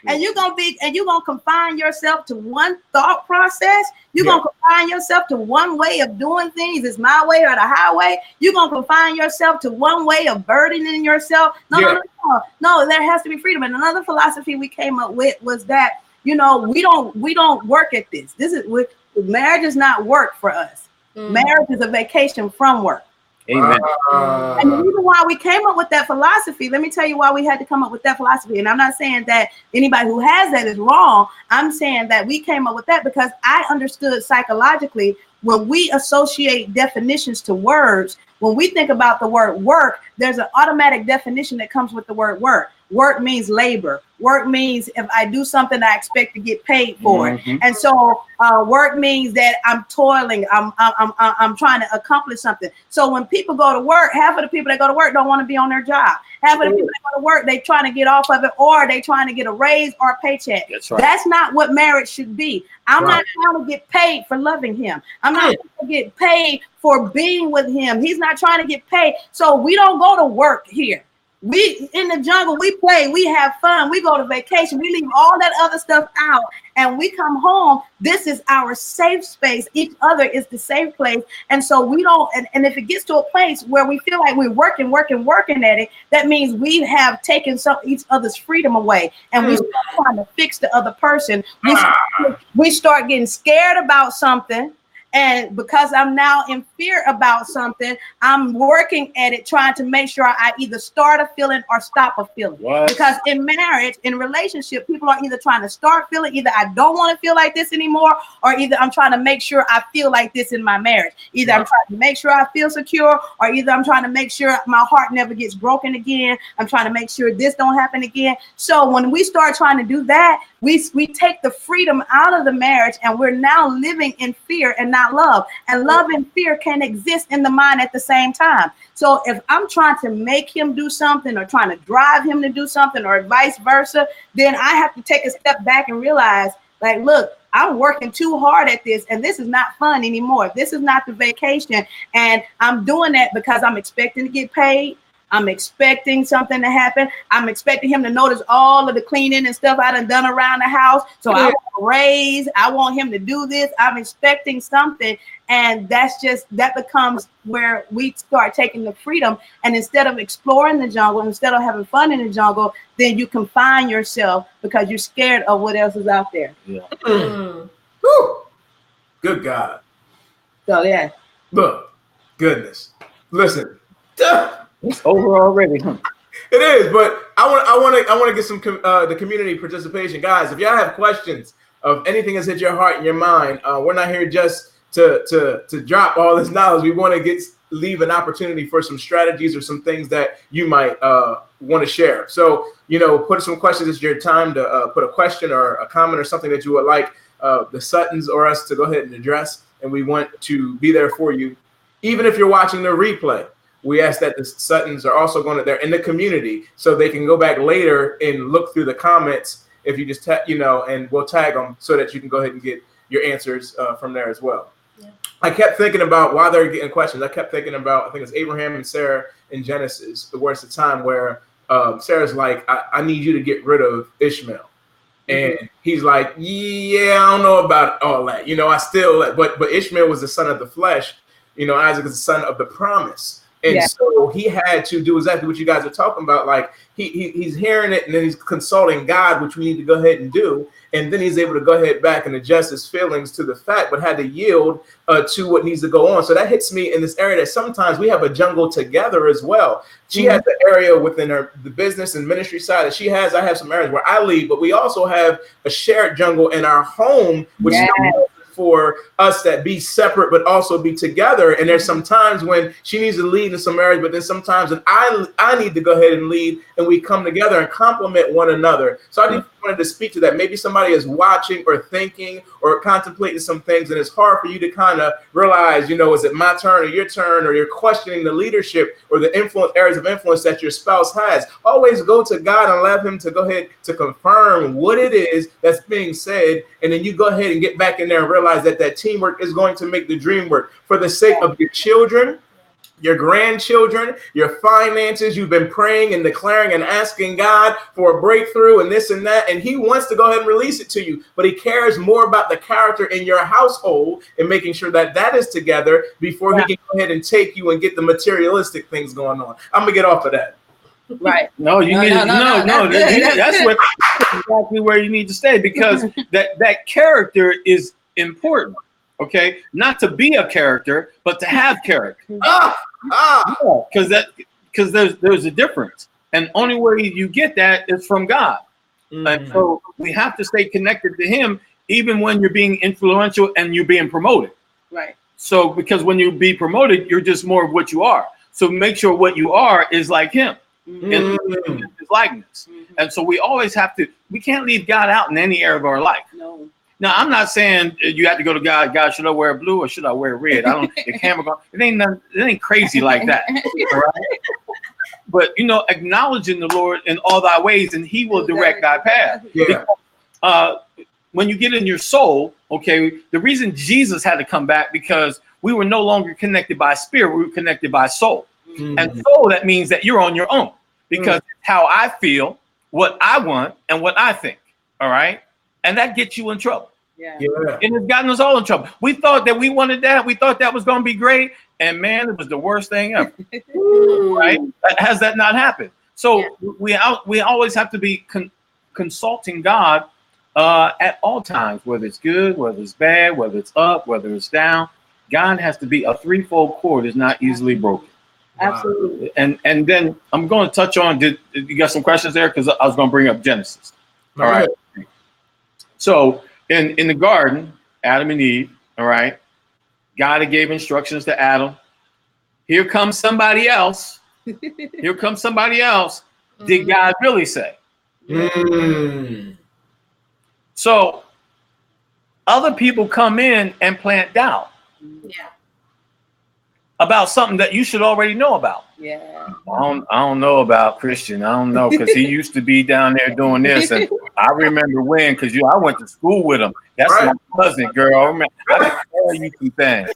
And you're gonna confine yourself to one thought process. You're gonna confine yourself to one way of doing things. It's my way or the highway. You're gonna confine yourself to one way of burdening yourself. No, there has to be freedom. And another philosophy we came up with was that we don't work at this. Marriage is not work for us. Marriage is a vacation from work. Amen. And the reason why we came up with that philosophy, let me tell you why we had to come up with that philosophy. And I'm not saying that anybody who has that is wrong. I'm saying that we came up with that because I understood psychologically when we associate definitions to words, when we think about the word work, there's an automatic definition that comes with the word work. Work means labor. Work means if I do something, I expect to get paid for it. And so work means that I'm toiling. I'm trying to accomplish something. So when people go to work, half of the people that go to work don't want to be on their job. Half of the people that go to work, they trying to get off of it, or they trying to get a raise or a paycheck. That's right. That's not what marriage should be. I'm not trying to get paid for loving him. I'm not trying to get paid for being with him. He's not trying to get paid. So we don't go to work here. We in the jungle, we play, we have fun, we go to vacation, we leave all that other stuff out, and we come home. This is our safe space. Each other is the safe place. And so we don't, and if it gets to a place where we feel like we're working at it, that means we have taken each other's freedom away, and we start trying to fix the other person. We start getting scared about something. And because I'm now in fear about something, I'm working at it, trying to make sure I either start a feeling or stop a feeling. What? Because in marriage, in relationship, people are either trying to start feeling, either I don't want to feel like this anymore, or either I'm trying to make sure I feel like this in my marriage. Either I'm trying to make sure I feel secure, or either I'm trying to make sure my heart never gets broken again. I'm trying to make sure this don't happen again. So when we start trying to do that, we take the freedom out of the marriage, and we're now living in fear and not love. And love and fear can exist in the mind at the same time. So if I'm trying to make him do something, or trying to drive him to do something, or vice versa, then I have to take a step back and realize, like, look, I'm working too hard at this, and this is not fun anymore. This is not the vacation. And I'm doing that because I'm expecting to get paid. I'm expecting something to happen. I'm expecting him to notice all of the cleaning and stuff I done around the house. So I want a raise. I want him to do this. I'm expecting something. And that becomes where we start taking the freedom. And instead of exploring the jungle, instead of having fun in the jungle, then you confine yourself because you're scared of what else is out there. Yeah. Woo. Good God. So yeah. Look, goodness. Listen. It's over already, huh? It is, but I want to get some the community participation, guys. If y'all have questions of anything that's hit your heart and your mind, we're not here just to drop all this knowledge. We want to leave an opportunity for some strategies or some things that you might want to share. So put some questions. It's your time to put a question or a comment or something that you would like the Suttons or us to go ahead and address, and we want to be there for you, even if you're watching the replay. We ask that the Suttons are also they're in the community, so they can go back later and look through the comments. If you just and we'll tag them so that you can go ahead and get your answers from there as well. Yeah. I kept thinking about, while they're getting questions, I kept thinking about, I think it's Abraham and Sarah in Genesis, where it's the time where Sarah's like, I need you to get rid of Ishmael. And he's like, yeah, I don't know about all that. I still, but Ishmael was the son of the flesh. Isaac is the son of the promise. And so he had to do exactly what you guys are talking about. Like he's hearing it, and then he's consulting God, which we need to go ahead and do. And then he's able to go ahead back and adjust his feelings to the fact, but had to yield to what needs to go on. So that hits me in this area that sometimes we have a jungle together as well. She has the area within the business and ministry side that she has. I have some areas where I lead, but we also have a shared jungle in our home, which is for us that be separate but also be together. And there's some times when she needs to lead in some areas, but then sometimes when I need to go ahead and lead, and we come together and complement one another. So I just wanted to speak to that. Maybe somebody is watching or thinking or contemplating some things, and it's hard for you to kind of realize, is it my turn or your turn, or you're questioning the leadership or the areas of influence that your spouse has. Always go to God and allow him to go ahead to confirm what it is that's being said, and then you go ahead and get back in there and realize that teamwork is going to make the dream work for the sake of your children, your grandchildren, your finances. You've been praying and declaring and asking God for a breakthrough and this and that, and he wants to go ahead and release it to you, but he cares more about the character in your household and making sure that is together before he can go ahead and take you and get the materialistic things going on. I'm gonna get off of that. Right. No, you need that's what exactly where you need to stay, because that character is important. Okay, not to be a character, but to have character. Because there's a difference, and only way you get that is from God. And so we have to stay connected to him, even when you're being influential and you're being promoted. Right. So because when you be promoted, you're just more of what you are. So make sure what you are is like him. In his likeness. And so we always have to, we can't leave God out in any area of our life. No. Now, I'm not saying you have to go to God, should I wear blue or should I wear red? I don't, the camera, it ain't crazy like that. Right? But, acknowledging the Lord in all thy ways, and he will direct thy path. Yeah. Because, when you get in your soul, okay, the reason Jesus had to come back, because we were no longer connected by spirit, we were connected by soul. And soul, that means that you're on your own. because it's how I feel, what I want, and what I think. All right. And that gets you in trouble. Yeah. And it's gotten us all in trouble. We thought that we wanted that. We thought that was going to be great. And man, it was the worst thing ever. Right? Has that not happened? So we always have to be consulting God at all times, whether it's good, whether it's bad, whether it's up, whether it's down. God has to be a threefold cord is not easily broken. Absolutely. And then I'm going to touch on, did you got some questions there? Because I was going to bring up Genesis. All right. So in the garden, Adam and Eve, all right, God gave instructions to Adam. Here comes somebody else. Here comes somebody else. Did God really say? So other people come in and plant doubt about something that you should already know about. Yeah. I don't know about Christian. I don't know because he used to be down there doing this, and I remember when because I went to school with him. That's my cousin, girl. I can tell you some things.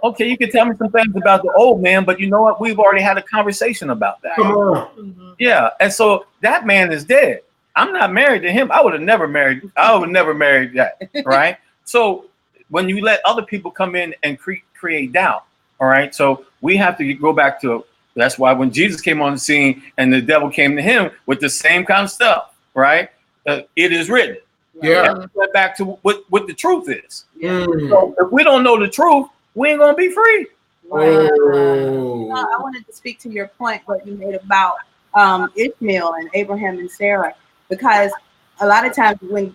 Okay, you can tell me some things about the old man, but you know what? We've already had a conversation about that. Come on. Yeah, and so that man is dead. I'm not married to him. I would never marry that, right? So when you let other people come in and create doubt, all right? So we have to go back to, that's why when Jesus came on the scene and the devil came to him with the same kind of stuff, right? It is written. Yeah. And we went back to what the truth is. Yeah. So if we don't know the truth, we ain't gonna be free. I wanted to speak to your point, what you made about Ishmael and Abraham and Sarah, because a lot of times when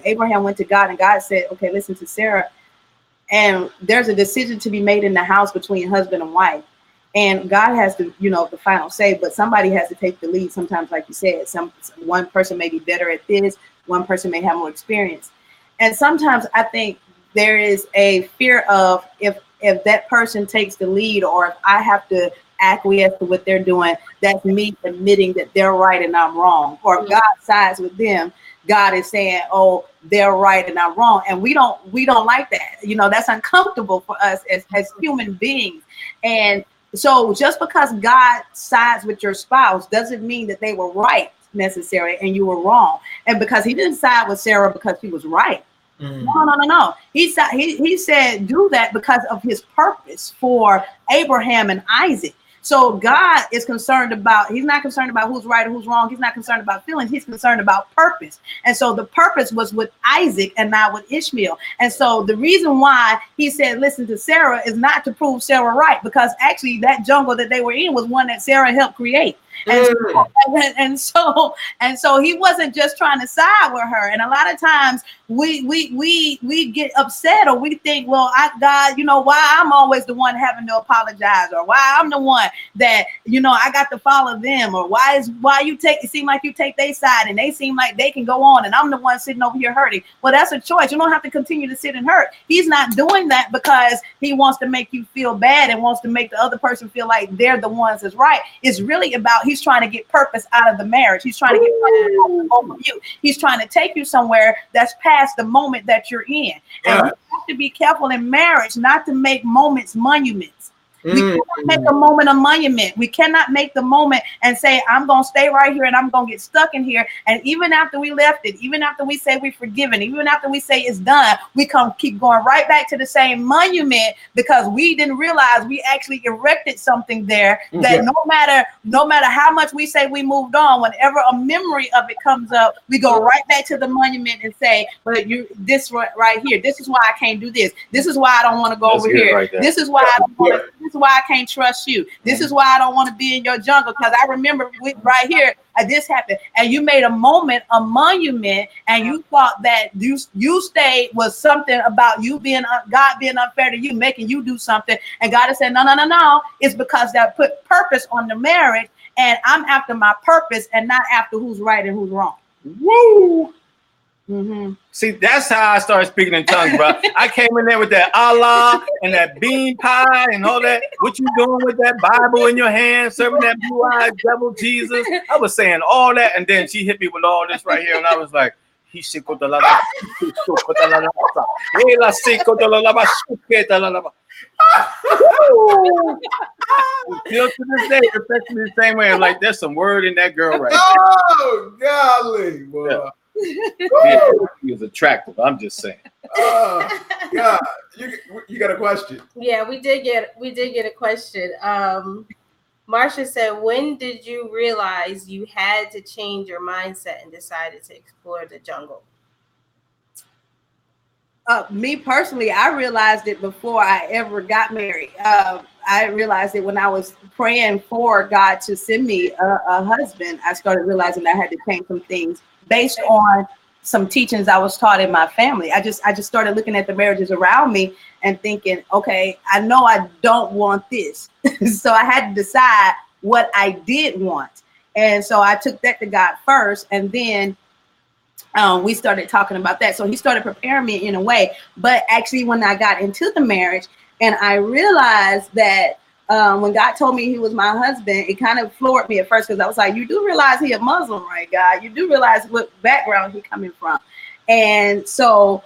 Abraham went to God and God said, okay, listen to Sarah, and there's a decision to be made in the house between husband and wife, and God has the final say, but somebody has to take the lead. Sometimes, like you said, one person may be better at this, one person may have more experience, and sometimes I think there is a fear of if that person takes the lead, or if I have to acquiesce to what they're doing, that's me admitting that they're right and I'm wrong. Or if God sides with them, God is saying, oh, they're right and I'm wrong. And we don't like that. That's uncomfortable for us as human beings. And so just because God sides with your spouse doesn't mean that they were right necessarily and you were wrong. And because he didn't side with Sarah because she was right. No. He said do that because of his purpose for Abraham and Isaac. So God is concerned about, he's not concerned about who's right or who's wrong. He's not concerned about feelings. He's concerned about purpose. And so the purpose was with Isaac and not with Ishmael. And so the reason why he said, listen to Sarah is not to prove Sarah right, because actually that jungle that they were in was one that Sarah helped create. And so he wasn't just trying to side with her. And a lot of times we get upset, or we think, well, God, why I'm always the one having to apologize, or why I'm the one that, I got to follow them, or why it seem like you take their side and they seem like they can go on and I'm the one sitting over here hurting. Well, that's a choice. You don't have to continue to sit and hurt. He's not doing that because he wants to make you feel bad and wants to make the other person feel like they're the ones that's right. It's really about, he's trying to get purpose out of the marriage. He's trying to get purpose out of the moment of you. He's trying to take you somewhere that's past the moment that you're in. And we have to be careful in marriage not to make moments monuments. We cannot make a moment a monument. We cannot make the moment and say, I'm going to stay right here and I'm going to get stuck in here. And even after we left it, even after we say we're forgiven, even after we say it's done, we keep going right back to the same monument because we didn't realize we actually erected something there that no matter how much we say we moved on, whenever a memory of it comes up, we go right back to the monument and say, but this right here, this is why I can't do this. This is why I don't want to go over here. Right, this is why I don't want to. This is why I can't trust you. This is why I don't want to be in your jungle, because I remember right here this happened, and you made a moment a monument, and you thought that you stayed was something about you being God being unfair to you, making you do something, and God has said no. It's because that put purpose on the marriage, and I'm after my purpose and not after who's right and who's wrong. Woo! See, that's how I started speaking in tongues, bro. I came in there with that Allah and that bean pie and all that. What you doing with that Bible in your hand, serving that blue-eyed devil Jesus? I was saying all that, and then she hit me with all this right here, and I was like, Still to this day, it affects me the same way. I'm like, there's some word in that girl right Oh, golly, boy. Yeah. The he is attractive. I'm just saying. Oh, God. You got a question? Yeah, we did get a question. Marsha said, when did you realize you had to change your mindset and decided to explore the jungle? Me personally, I realized it before I ever got married. I realized it when I was praying for God to send me a husband. I started realizing I had to change some things based on some teachings I was taught in my family. I just started looking at the marriages around me and thinking, okay, I know I don't want this. So I had to decide what I did want. And so I took that to God first, and then we started talking about that. So he started preparing me in a way. But actually, when I got into the marriage and I realized that when God told me he was my husband, it kind of floored me at first, because I was like, you do realize he a Muslim, right, God? You do realize what background he coming from. And so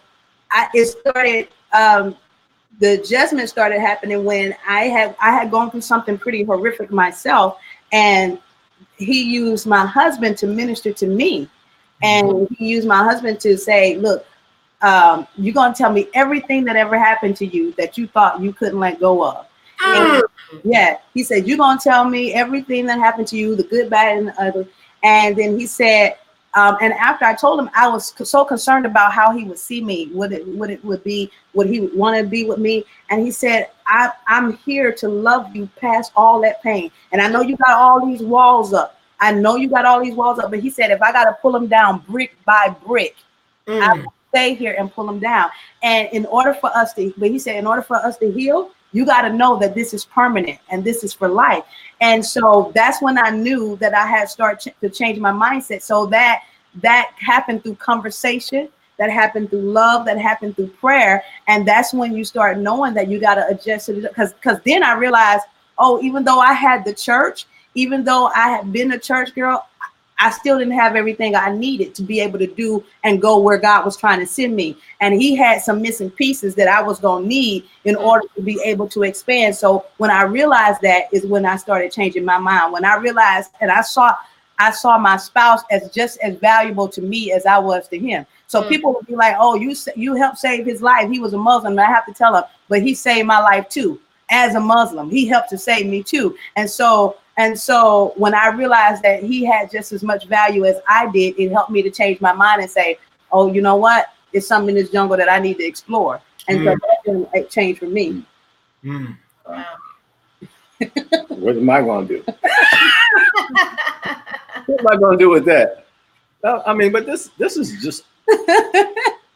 it started, the adjustment started happening when I had gone through something pretty horrific myself. And he used my husband to minister to me. And he used my husband to say, look, you're going to tell me everything that ever happened to you that you thought you couldn't let go of. And, yeah, he said, you're going to tell me everything that happened to you, the good, bad, and the ugly. And then he said, and after I told him, I was so concerned about how he would see me, what it would be, would he want to be with me. And he said, I'm here to love you past all that pain. And I know you got all these walls up. I know you got all these walls up, but he said, if I got to pull them down brick by brick, I will stay here and pull them down. And in order for us to, but he said, in order for us to heal, you got to know that this is permanent and this is for life. And so that's when I knew that I had started to change my mindset. So that happened through conversation, that happened through love, that happened through prayer. And that's when you start knowing that you got to adjust to it. Because then I realized, oh, even though I had the church, even though I had been a church girl, I still didn't have everything I needed to be able to do and go where God was trying to send me. And he had some missing pieces that I was going to need in order to be able to expand. So when I realized that is when I started changing my mind. When I realized and I saw my spouse as just as valuable to me as I was to him. So people would be like, oh, you helped save his life. He was a Muslim. And I have to tell him, but he saved my life too. As a Muslim, he helped to save me too. And so when I realized that he had just as much value as I did, it helped me to change my mind and say, oh, you know what? It's something in this jungle that I need to explore. And so that didn't change for me. Wow. What am I going to do? What am I going to do with that? I mean, but this is just,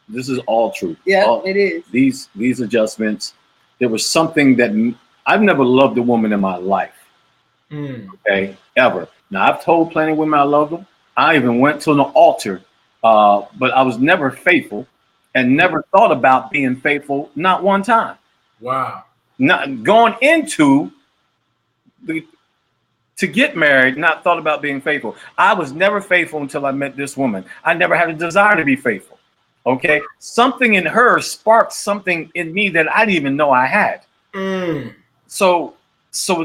this is all true. Yeah, it is. These adjustments, there was something that I've never loved a woman in my life. Okay, ever. Now I've told plenty of women I love them. I even went to an altar, but I was never faithful and never thought about being faithful, not one time. Wow. Not going into to get married, not thought about being faithful. I was never faithful until I met this woman. I never had a desire to be faithful. Okay, something in her sparked something in me that I didn't even know I had. So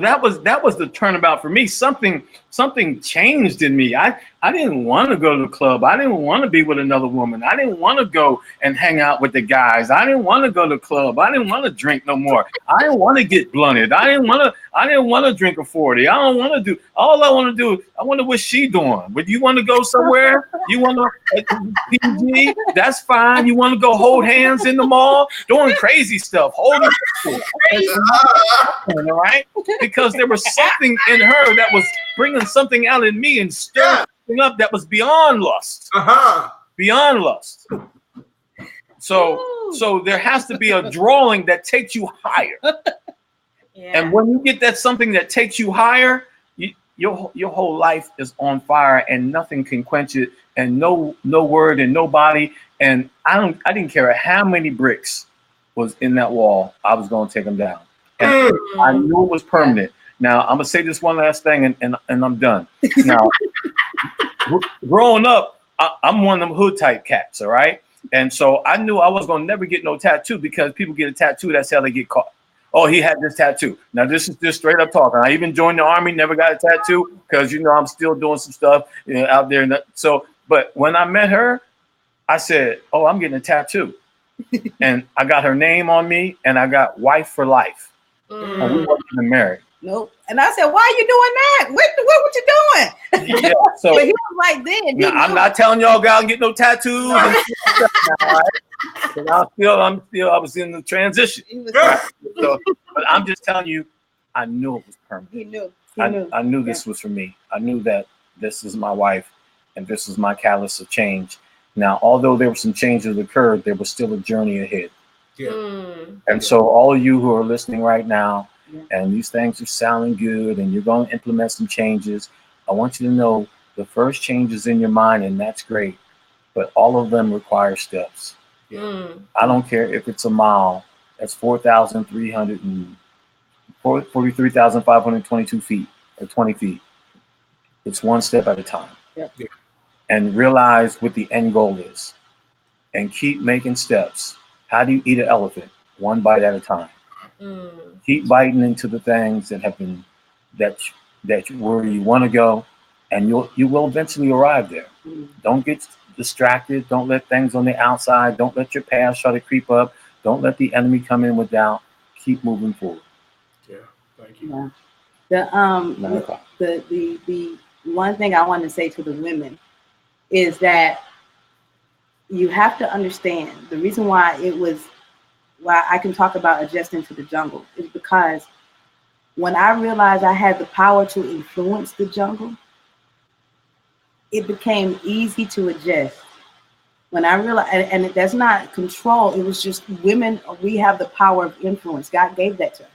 that was the turnabout for me. Something changed in me. I didn't want to go to the club. I didn't want to be with another woman. I didn't want to go and hang out with the guys. I didn't want to go to the club. I didn't want to drink no more. I didn't want to get blunted. I didn't want to drink a 40. I don't want to do. All I want to do, I wonder what she doing. But you want to go somewhere? You want to PG? That's fine. You want to go hold hands in the mall, doing crazy stuff, holding all right? Because there was something in her that was bringing something out in me and stirring something up that was beyond lust. Beyond lust. So there has to be a drawing that takes you higher. And when you get that something that takes you higher, your whole life is on fire and nothing can quench it, and no word and nobody. And I didn't care how many bricks was in that wall. I was going to take them down. And I knew it was permanent. Now, I'm going to say this one last thing and I'm done. Now, growing up, I'm one of them hood type cats, all right? And so I knew I was going to never get no tattoo because people get a tattoo, that's how they get caught. Oh, he had this tattoo. Now this is just straight up talking. I even joined the army, never got a tattoo because I'm still doing some stuff out there. So, but when I met her, I said, "Oh, I'm getting a tattoo," and I got her name on me, and I got wife for life. And we weren't even married. Nope. And I said, "Why are you doing that? What you doing?" Yeah. So but he was like, "Then now, I'm not telling y'all, go out and get no tattoos. I was in the transition. So, but I'm just telling you, I knew it was permanent. He knew. I knew this was for me. I knew that this is my wife, and this is my catalyst of change. Now, although there were some changes that occurred, there was still a journey ahead. Yeah. And so, all of you who are listening right now, and these things are sounding good, and you're going to implement some changes, I want you to know the first change is in your mind, and that's great. But all of them require steps. I don't care if it's a mile. That's 43,522 feet or 20 feet. It's one step at a time. Yep. Yeah. And realize what the end goal is. And keep making steps. How do you eat an elephant? One bite at a time. Keep biting into the things that have been that where you want to go, and you will eventually arrive there. Don't get distracted. Don't let things on the outside. Don't let your past try to creep up. Don't let the enemy come in with doubt. Keep moving forward. Yeah, thank you. Yeah. The one thing I want to say to the women is that you have to understand the reason why I can talk about adjusting to the jungle is because when I realized I had the power to influence the jungle, it became easy to adjust. When I realized, and that's not control, it was just women, we have the power of influence. God gave that to us.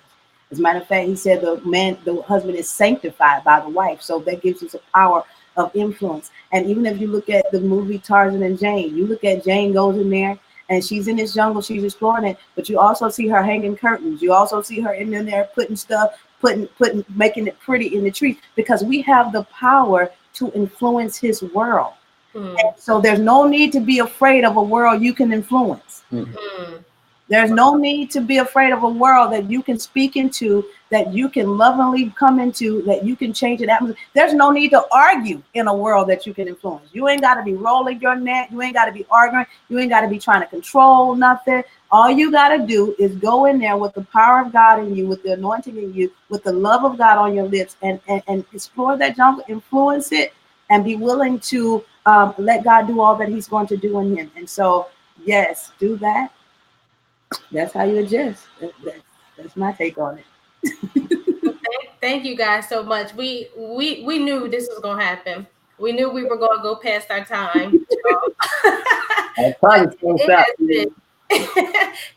As a matter of fact, he said the husband is sanctified by the wife. So that gives us a power of influence. And even if you look at the movie Tarzan and Jane, you look at Jane goes in there and she's in this jungle, she's exploring it, but you also see her hanging curtains. You also see her in there putting stuff, making it pretty in the trees, because we have the power to influence his world. So there's no need to be afraid of a world you can influence. There's no need to be afraid of a world that you can speak into, that you can lovingly come into, that you can change it. There's no need to argue in a world that you can influence. You ain't got to be rolling your neck. You ain't got to be arguing. You ain't got to be trying to control nothing. All you got to do is go in there with the power of God in you, with the anointing in you, with the love of God on your lips, and explore that jungle, influence it, and be willing to let God do all that he's going to do in him. And so, yes, do that. That's how you adjust. That's my take on it. Thank you guys so much. We knew this was gonna happen. We knew we were gonna go past our time. It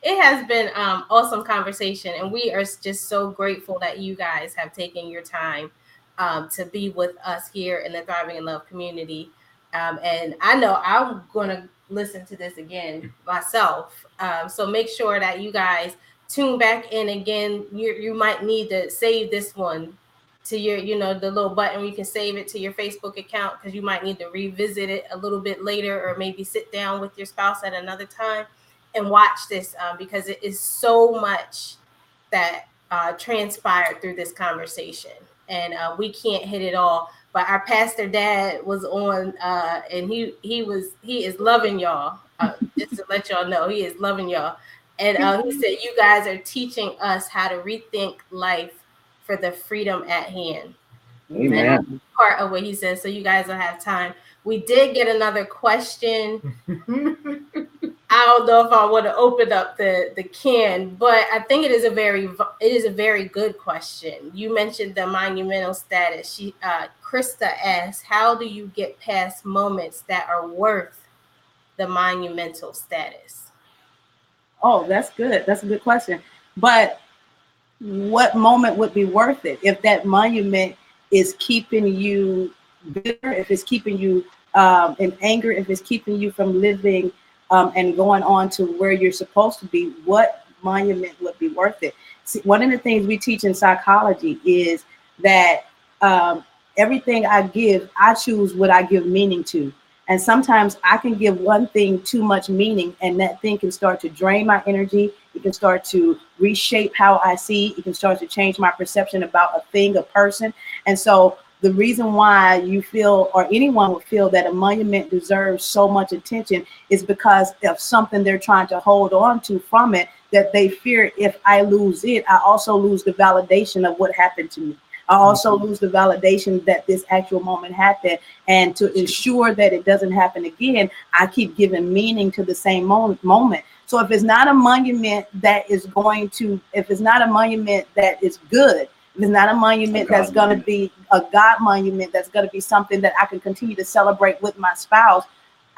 has been awesome conversation, and we are just so grateful that you guys have taken your time to be with us here in the Thriving in Love community. And I know I'm gonna listen to this again myself. So make sure that you guys tune back in again. You might need to save this one to your, the little button where you can save it to your Facebook account, because you might need to revisit it a little bit later, or maybe sit down with your spouse at another time and watch this, because it is so much that transpired through this conversation, and we can't hit it all. But our pastor dad was on, and he is loving y'all. Just to let y'all know, he is loving y'all. And he said, you guys are teaching us how to rethink life for the freedom at hand. Amen. Part of what he says, so you guys will have time. We did get another question. I don't know if I want to open up the can, but I think it is a very good question. You mentioned the monumental status. Krista asks, how do you get past moments that are worth the monumental status? Oh, that's good. That's a good question. But what moment would be worth it if that monument is keeping you bitter, if it's keeping you in anger, if it's keeping you from living and going on to where you're supposed to be? What monument would be worth it? See, one of the things we teach in psychology is that everything I give, I choose what I give meaning to. And sometimes I can give one thing too much meaning, and that thing can start to drain my energy. It can start to reshape how I see. It can start to change my perception about a thing, a person. And so the reason why you feel, or anyone would feel, that a monument deserves so much attention is because of something they're trying to hold on to from it, that they fear, if I lose it, I also lose the validation of what happened to me. I also lose the validation that this actual moment happened. And to ensure that it doesn't happen again, I keep giving meaning to the same moment. So if it's not a monument that is going to, if it's not a monument that is good, if it's not a monument that's going to be a God monument, that's going to be something that I can continue to celebrate with my spouse,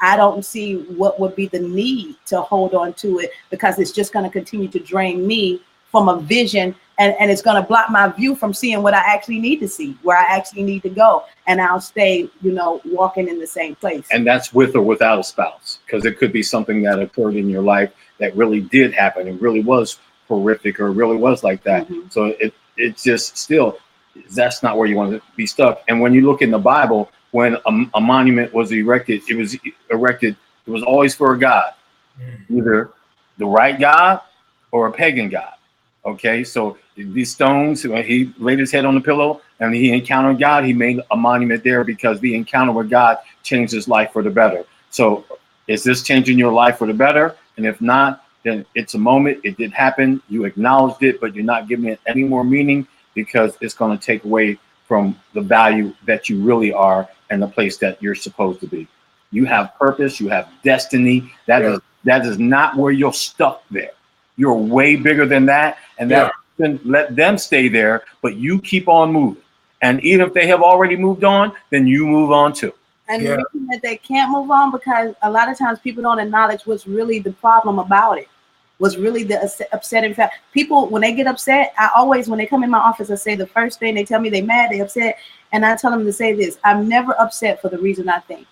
I don't see what would be the need to hold on to it, because it's just going to continue to drain me from a vision, and it's going to block my view from seeing what I actually need to see, where I actually need to go. And I'll stay, walking in the same place. And that's with or without a spouse, because it could be something that occurred in your life that really did happen and really was horrific, or really was like that. So it's just still, that's not where you want to be stuck. And when you look in the Bible, when a monument was erected, it was always for a God, either the right God or a pagan God. Okay, so these stones, when he laid his head on the pillow and he encountered God, he made a monument there because the encounter with God changed his life for the better. So is this changing your life for the better? And if not, then it's a moment, it did happen, you acknowledged it, but you're not giving it any more meaning, because it's going to take away from the value that you really are and the place that you're supposed to be. You have purpose, you have destiny. That is not where you're stuck there. You're way bigger than that, and let them stay there, but you keep on moving. And even if they have already moved on, then you move on too. And the reason that they can't move on, because a lot of times people don't acknowledge what's really the problem about it, what's really the upsetting fact. People, when they get upset, when they come in my office, I say the first thing, they tell me they mad, they upset, and I tell them to say this: I'm never upset for the reason I think.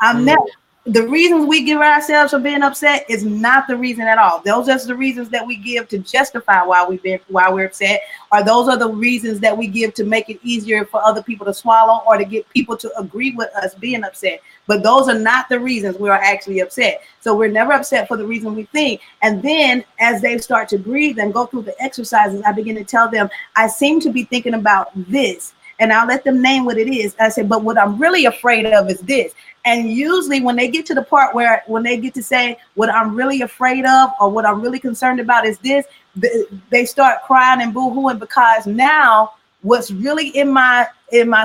I'm never. The reasons we give ourselves for being upset is not the reason at all. Those are the reasons that we give to justify why we're upset, or those are the reasons that we give to make it easier for other people to swallow, or to get people to agree with us being upset. But those are not the reasons we are actually upset. So we're never upset for the reason we think. And then as they start to breathe and go through the exercises, I begin to tell them, I seem to be thinking about this. And I'll let them name what it is. I said, but what I'm really afraid of is this. And usually when they get to the part where, when they get to say what I'm really afraid of, or what I'm really concerned about is this, they start crying and boo-hooing, because now what's really in my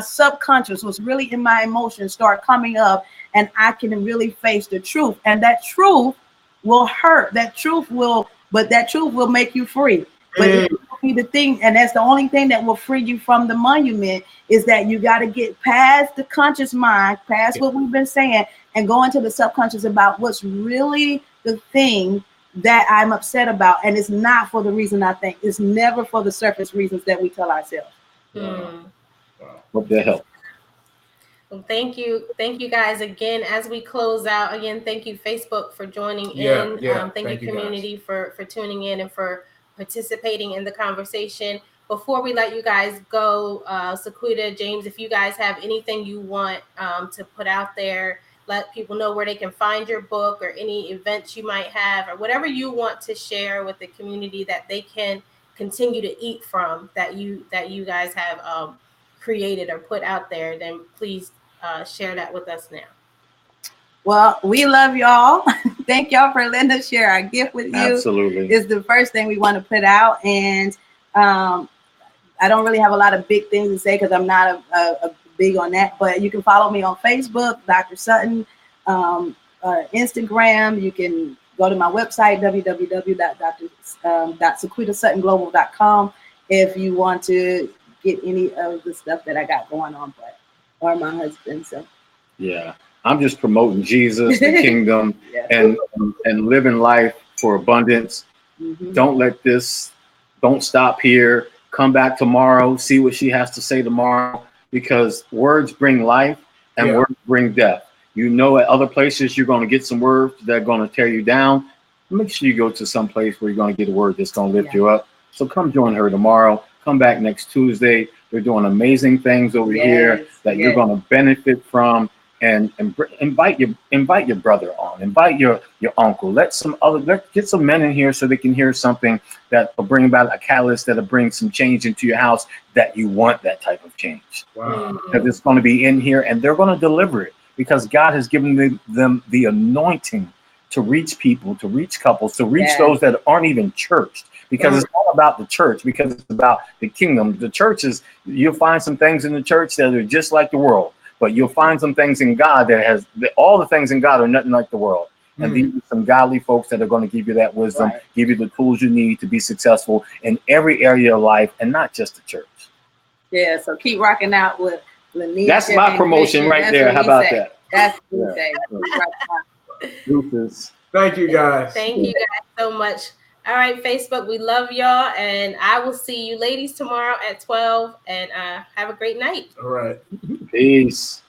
subconscious, what's really in my emotions start coming up, and I can really face the truth. And that truth will hurt. That truth will make you free. But it will be the thing, and that's the only thing that will free you from the monument, is that you got to get past the conscious mind, past what we've been saying, and go into the subconscious about what's really the thing that I'm upset about. And it's not for the reason I think. It's never for the surface reasons that we tell ourselves. Wow. Hope that helps. Well, thank you guys again. As we close out, again, thank you Facebook for joining in. Thank you community for tuning in and for participating in the conversation. Before we let you guys go, Sequeda, James, if you guys have anything you want to put out there, let people know where they can find your book, or any events you might have, or whatever you want to share with the community that they can continue to eat from, that you guys have created or put out there, then please share that with us now. Well, we love y'all. Thank y'all for letting us share our gift with you. Absolutely. It's the first thing we want to put out. And I don't really have a lot of big things to say, because I'm not a big on that. But you can follow me on Facebook, Dr. Sutton, Instagram. You can go to my website, www.sequedasuttonglobal.com, if you want to get any of the stuff that I got going on, or my husband. So yeah, I'm just promoting Jesus, the kingdom, and living life for abundance. Don't stop here. Come back tomorrow, see what she has to say tomorrow, because words bring life and words bring death. You know, at other places you're going to get some words that are going to tear you down. Make sure you go to some place where you're going to get a word that's going to lift you up. So come join her tomorrow. Come back next Tuesday. They're doing amazing things over here that you're going to benefit from. invite your brother on, invite your uncle. Get some men in here so they can hear something that will bring about a catalyst that'll bring some change into your house, that you want that type of change. Wow. Because it's going to be in here and they're going to deliver it, because God has given them the anointing to reach people, to reach couples, to reach those that aren't even churched. Because it's all about the church, because it's about the kingdom. The church is, you'll find some things in the church that are just like the world, but you'll find some things in God that all the things in God are nothing like the world. And these are some godly folks that are going to give you that wisdom, give you the tools you need to be successful in every area of life, and not just the church. Yeah, so keep rocking out with Lanisha. That's my promotion right there. How about that? That's what we say. Deuces. Thank you, guys. Thank you guys so much. All right, Facebook, we love y'all, and I will see you ladies tomorrow at 12, and have a great night. All right. Peace.